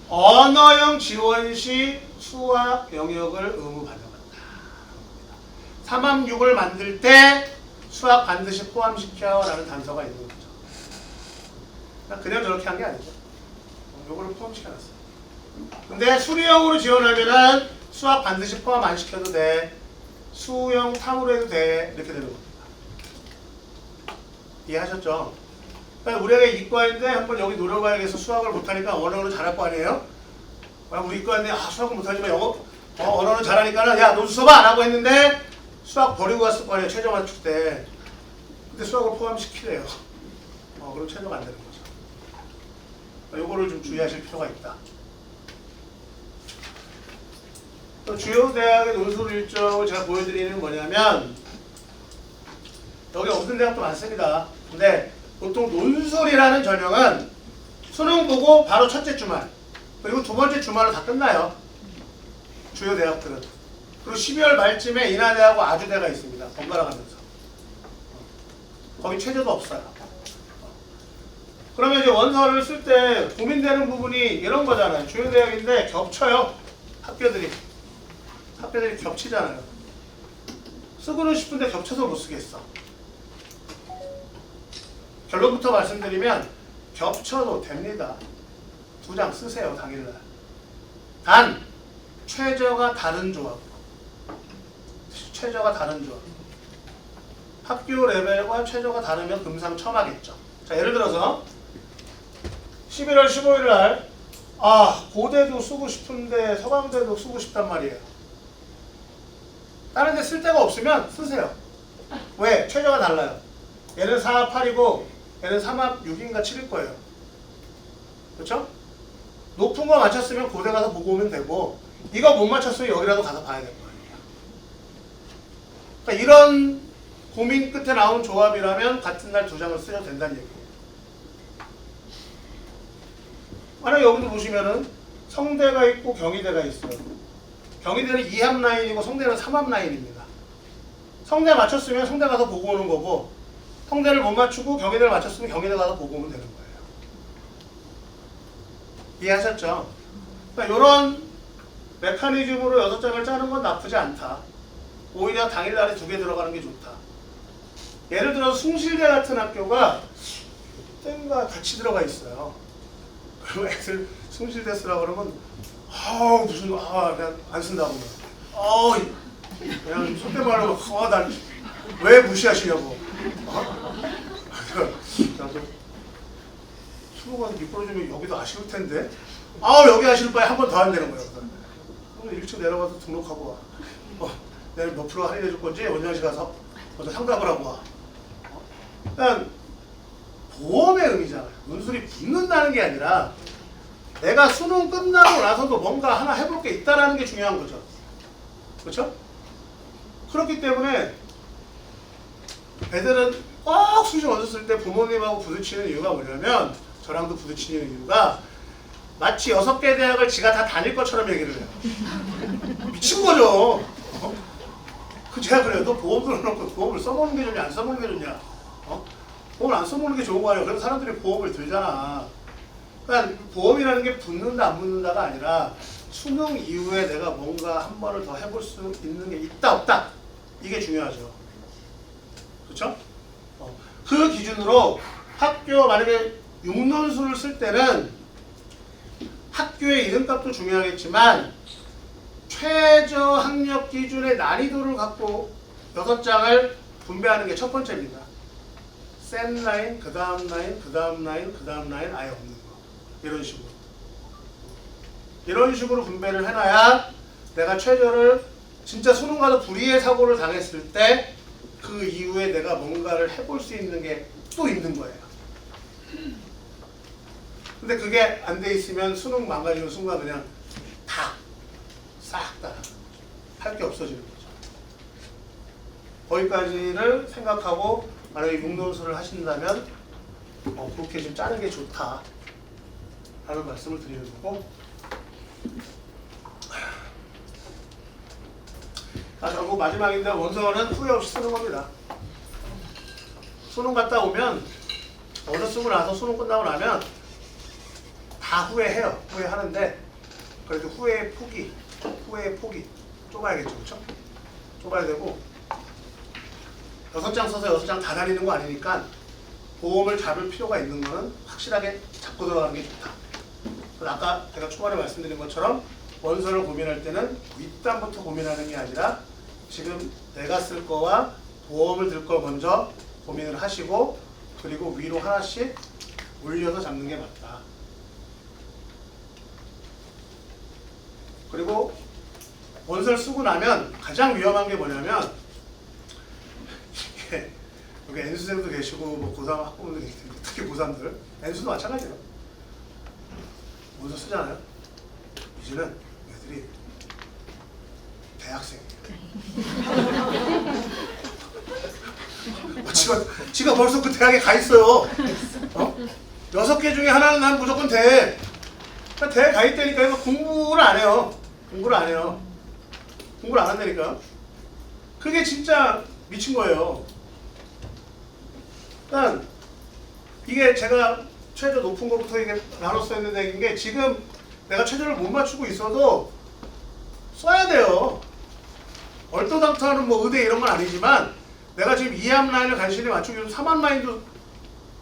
언어형 지원 시 수학 영역을 의무 반영한다. 3합6을 만들 때 수학 반드시 포함시켜 라는 단서가 있는 거죠. 그냥 저렇게 한 게 아니죠. 요거를 포함시켜놨어요. 근데 수리형으로 지원하면은 수학 반드시 포함 안 시켜도 돼. 수형 탐으로 해도 돼. 이렇게 되는 겁니다. 이해하셨죠? 그러니까 우리가 이과인데 한번 여기 노려봐야겠어. 수학을 못하니까 언어는 잘할 거 아니에요? 우리 이과인데 수학을 못하지만 영어, 언어는 잘하니까는 야 논술 써봐! 라고 했는데 수학 버리고 갔을 거 아니에요. 최저 맞출 때. 근데 수학을 포함시키래요. 그럼 최저가 안 되는 거죠. 요거를 좀 주의하실 필요가 있다. 또 주요 대학의 논술 일정을 제가 보여드리는 뭐냐면 여기 없는 대학도 많습니다. 근데 보통 논술이라는 전형은 수능 보고 바로 첫째 주말 그리고 두 번째 주말로 다 끝나요. 주요 대학들은. 그리고 12월 말쯤에 인하대하고 아주대가 있습니다. 번갈아 가면서. 거기 최저도 없어요. 그러면 이제 원서를 쓸 때 고민되는 부분이 이런 거잖아요. 주요 대학인데 겹쳐요. 학교들이 겹치잖아요. 쓰고는 싶은데 겹쳐서 못 쓰겠어. 결론부터 말씀드리면 겹쳐도 됩니다. 2장 쓰세요. 당일날. 단 최저가 다른 조합. 최저가 다른 조합. 학교 레벨과 최저가 다르면 금상첨화겠죠. 자, 예를 들어서 11월 15일 날 고대도 쓰고 싶은데 서강대도 쓰고 싶단 말이에요. 다른 데 쓸 데가 없으면 쓰세요. 왜? 최저가 달라요. 얘는 4합 8이고 얘는 3합 6인가 7일 거예요. 그렇죠? 높은 거 맞췄으면 고대 가서 보고 오면 되고 이거 못 맞췄으면 여기라도 가서 봐야 될 거 아니에요. 그러니까 이런 고민 끝에 나온 조합이라면 같은 날 2장을 쓰셔도 된다는 얘기예요. 만약에 여기도 보시면은 성대가 있고 경희대가 있어요. 경희대는 2합 라인이고 성대는 3합 라인입니다. 성대 맞췄으면 성대 가서 보고 오는 거고 성대를 못 맞추고 경희대를 맞췄으면 경희대 가서 보고 오면 되는 거예요. 이해하셨죠? 그러니까 이런 메커니즘으로 6장을 짜는 건 나쁘지 않다. 오히려 당일날에 2개 들어가는 게 좋다. 예를 들어서 숭실대 같은 학교가 땡과 같이 들어가 있어요. 그리고 애들 숭실대 쓰라고 그러면 무슨 그냥 안 쓴다고 그냥 속된 말로 난 왜 무시하시냐고. 나도 수능가서 미끄러지면 여기도 아쉬울 텐데 여기 하실 바에 한 번 더 안 되는 거예요. 오늘 1층 내려가서 등록하고 와. 내일 몇 프로 할인해 줄 건지 원장실 가서 먼저 상담을 하고 와. 일단 보험의 의미잖아요. 논술이 붙는다는 게 아니라 내가 수능 끝나고 나서도 뭔가 하나 해볼 게 있다라는 게 중요한 거죠. 그렇죠? 그렇기 때문에 애들은 꼭 수시 원서 쓸 때 부모님하고 부딪히는 이유가 뭐냐면 저랑도 부딪히는 이유가 마치 6개 대학을 지가 다 다닐 것처럼 얘기를 해요. 미친 거죠. 제가 그래요. 너 보험 들어놓고 보험을 써먹는 게 좋냐 안 써먹는 게 좋냐. 보험을 안 써먹는 게 좋은 거 아니에요. 그래서 사람들이 보험을 들잖아. 그러니까 보험이라는 게 붙는다 안 붙는다가 아니라 수능 이후에 내가 뭔가 한 번을 더 해볼 수 있는 게 있다 없다. 이게 중요하죠. 그렇죠? 그 기준으로 학교 만약에 6논술을 쓸 때는 학교의 이름값도 중요하겠지만 최저 학력 기준의 난이도를 갖고 6장을 분배하는 게 첫 번째입니다. 센 라인, 그 다음 라인, 그 다음 라인, 그 다음 라인 아예 없는 거. 이런 식으로. 이런 식으로 분배를 해놔야 내가 최저를 진짜 수능 가서 불의의 사고를 당했을 때 그 이후에 내가 뭔가를 해볼 수 있는 게 또 있는 거예요. 근데 그게 안 돼 있으면 수능 망가지는 순간 그냥 싹 다 할 게 없어지는 거죠. 거기까지를 생각하고 만약에 6논술을 하신다면 그렇게 좀 짜는 게 좋다 라는 말씀을 드리는 거고, 결국 마지막인데 원서는 후회 없이 쓰는 겁니다. 수능 갔다 오면 어제 쓰고 나서 수능 끝나고 나면 다 후회해요. 후회하는데 그래도 후회의 폭이 좁아야겠죠. 그렇죠? 좁아야 되고 6장 써서 6장 다 다니는 거 아니니까 보험을 잡을 필요가 있는 거는 확실하게 잡고 들어가는 게 좋다. 아까 제가 초반에 말씀드린 것처럼 원서를 고민할 때는 윗단부터 고민하는 게 아니라 지금 내가 쓸 거와 보험을 들 거 먼저 고민을 하시고 그리고 위로 하나씩 올려서 잡는 게 맞다. 그리고 원서를 쓰고 나면 가장 위험한 게 뭐냐면 여기 N수생도 계시고 뭐 고3 학부모도 계시고 특히 고3들 N수도 마찬가지예요. 문서 쓰잖아요. 이제는 애들이 대학생이에요. 지가 벌써 그 대학에 가 있어요. 6개 중에 하나는 난 무조건 돼. 그러니까 대학에 가 있다니까요. 공부를 안 해요. 공부를 안 해요. 공부를 안 한다니까. 그게 진짜 미친 거예요. 그러니까 이게 제가 최저 높은 것부터 이게 나눠서 했는데 이게 지금 내가 최저를 못 맞추고 있어도 써야 돼요. 얼토당토하는 뭐 의대 이런 건 아니지만 내가 지금 2함 라인을 간신히 맞추기 위해서 3함 라인도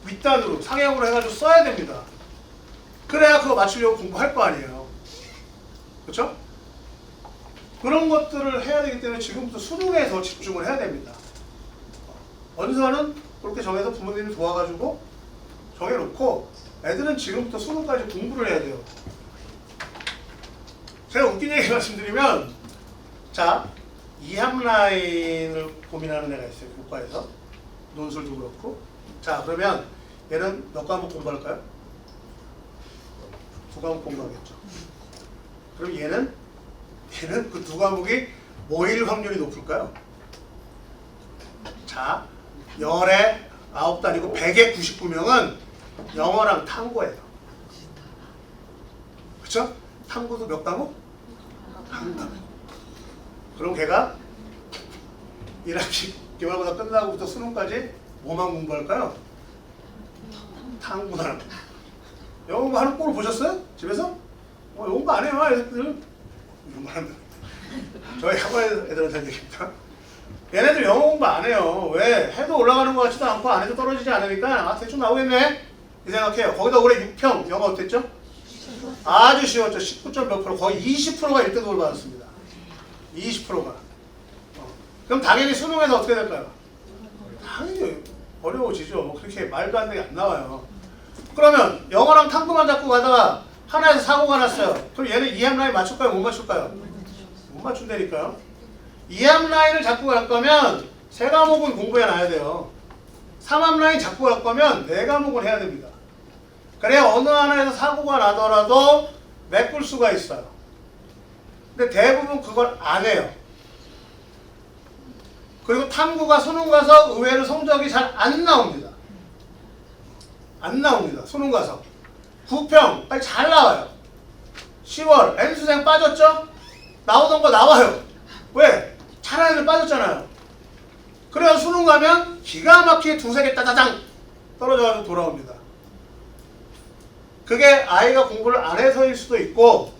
윗단으로 상향으로 해가지고 써야 됩니다. 그래야 그거 맞추려고 공부할 거 아니에요. 그렇죠? 그런 것들을 해야 되기 때문에 지금부터 수능에 더 집중을 해야 됩니다. 언서는 그렇게 정해서 부모님이 도와가지고 정해놓고 애들은 지금부터 수능까지 공부를 해야 돼요. 제가 웃긴 얘기 말씀드리면 자 2함 라인을 고민하는 애가 있어요. 교과에서 논술도 그렇고 자 그러면 얘는 몇 과목 공부할까요? 2과목 공부하겠죠. 그럼 얘는 그 2과목이 뭐일 확률이 높을까요? 자 10에 9단이고 100에 99명은 영어랑 탐구예요. 그쵸? 탐구도 몇 과목? 한 과목. 그럼 걔가 1학기 기말고사 끝나고부터 수능까지 뭐만 공부할까요? 탐구하는 거. 영어 공부하는 꼴을 보셨어요? 집에서? 영어 공부 안 해요 애들은. 이런 말 한다. 저희 학원 애들한테 얘기입니다. 얘네들 영어 공부 안 해요. 왜? 해도 올라가는 것 같지도 않고 안 해도 떨어지지 않으니까 대충 나오겠네 이 생각해요. 거기다 올해 6평 영어 어땠죠? 아주 쉬웠죠. 19점 몇 프로 거의 20%가 1등급을 받았습니다. 20%가 그럼 당연히 수능에서 어떻게 될까요? 당연히 어려워지죠. 그렇게 말도 안 되게 안 나와요. 그러면 영어랑 탐구만 잡고 가다가 하나에서 사고가 났어요. 그럼 얘는 2함 라인 맞출까요? 못 맞출까요? 못 맞춘다니까요. 2함 라인을 잡고 갈 거면 3과목은 공부해 놔야 돼요. 3함 라인 잡고 갈 거면 4과목을 해야 됩니다. 그래야 어느 하나에서 사고가 나더라도 메꿀 수가 있어요. 근데 대부분 그걸 안 해요. 그리고 탐구가 수능 가서 의외로 성적이 잘 안 나옵니다. 안 나옵니다. 수능 가서 9평 빨리 잘 나와요. 10월 N수생 빠졌죠? 나오던 거 나와요. 왜? 잘하는 애들 빠졌잖아요. 그래서 수능 가면 기가 막히게 2-3개 따다당 떨어져가지고 돌아옵니다. 그게 아이가 공부를 안 해서일 수도 있고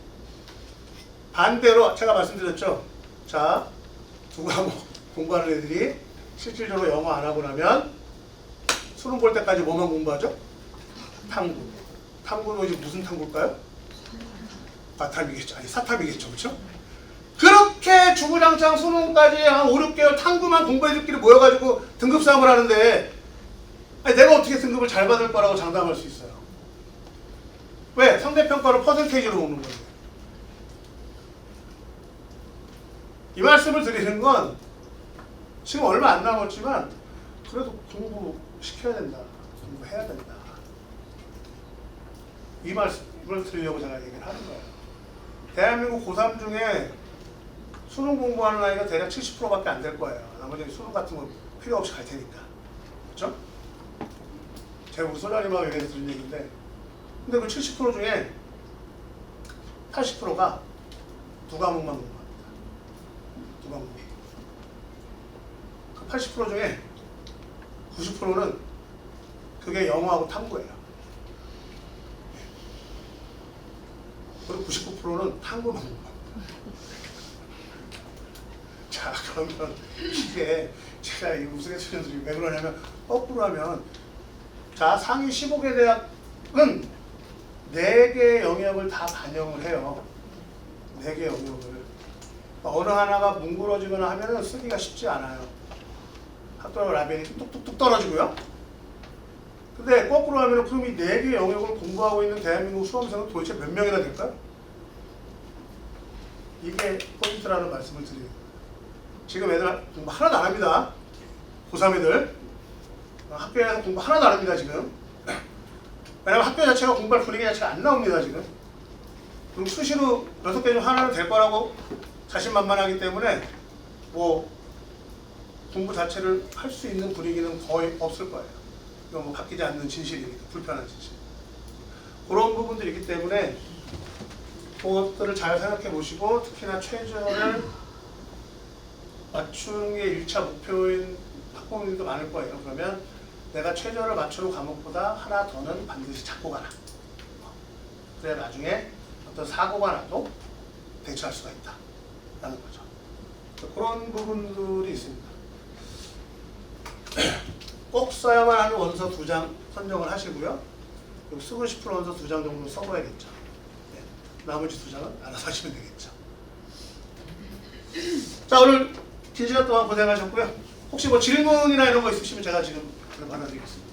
반대로 제가 말씀드렸죠. 자, 2과목 공부하는 애들이 실질적으로 영어 안 하고 나면 수능 볼 때까지 뭐만 공부하죠? 탐구. 탐구는 이제 무슨 탐구일까요? 과탐이겠죠. 아니 사탐이겠죠. 그렇죠? 그렇게 주구장창 수능까지 한 5-6개월 탐구만 공부해들끼리 모여가지고 등급 싸움을 하는데 아니, 내가 어떻게 등급을 잘 받을 거라고 장담할 수 있어요? 왜? 상대평가를 퍼센테이지로 먹는 건데. 이 말씀을 드리는 건 지금 얼마 안 남았지만 그래도 공부시켜야 된다. 공부해야 된다. 이 말씀을 드리려고 제가 얘기를 하는 거예요. 대한민국 고3 중에 수능 공부하는 아이가 대략 70%밖에 안 될 거예요. 나머지는 수능 같은 거 필요 없이 갈 테니까. 그렇죠? 제가 우리 소장님하고 얘기해서 들은 얘기인데 근데 그 70% 중에 80%가 2과목만 공부합니다. 2과목. 그 80% 중에 90%는 그게 영어하고 탐구예요. 그리고 99%는 탐구만 공부합니다. 자, 그러면 이게 제가 이 우스갯소리를 왜 그러냐면 거꾸로 하면 자, 상위 15개 대학은 4개의 영역을 다 반영을 해요. 4개의 영역을. 어느 하나가 뭉그러지거나 하면은 쓰기가 쉽지 않아요. 학교 라벨이 뚝뚝뚝 떨어지고요. 근데 거꾸로 하면은 그럼 이 4개의 영역을 공부하고 있는 대한민국 수험생은 도대체 몇 명이나 될까요? 이게 포인트라는 말씀을 드리는 거예요. 지금 애들 공부 하나도 안 합니다. 고3 애들. 학교에서 공부 하나도 안 합니다, 지금. 왜냐면 학교 자체가 공부할 분위기 자체가 안 나옵니다, 지금. 그럼 수시로 6개 중 하나는 될 거라고 자신만만하기 때문에 뭐 공부 자체를 할 수 있는 분위기는 거의 없을 거예요. 이건 뭐 바뀌지 않는 진실이니까, 불편한 진실. 그런 부분들이 있기 때문에 그것들을 잘 생각해 보시고, 특히나 최저를 맞추는 게 1차 목표인 학부모님도 많을 거예요. 그러면 내가 최저를 맞추는 과목보다 하나 더는 반드시 잡고 가라. 그래야 나중에 어떤 사고가 나도 대처할 수가 있다 라는 거죠. 그런 부분들이 있습니다. 꼭 써야만 하는 원서 2장 선정을 하시고요. 그리고 쓰고 싶은 원서 2장 정도 써봐야겠죠. 네. 나머지 2장은 알아서 하시면 되겠죠. 자, 오늘 긴 시간 동안 고생하셨고요. 혹시 뭐 질문이나 이런 거 있으시면 제가 지금 받아드리겠습니다.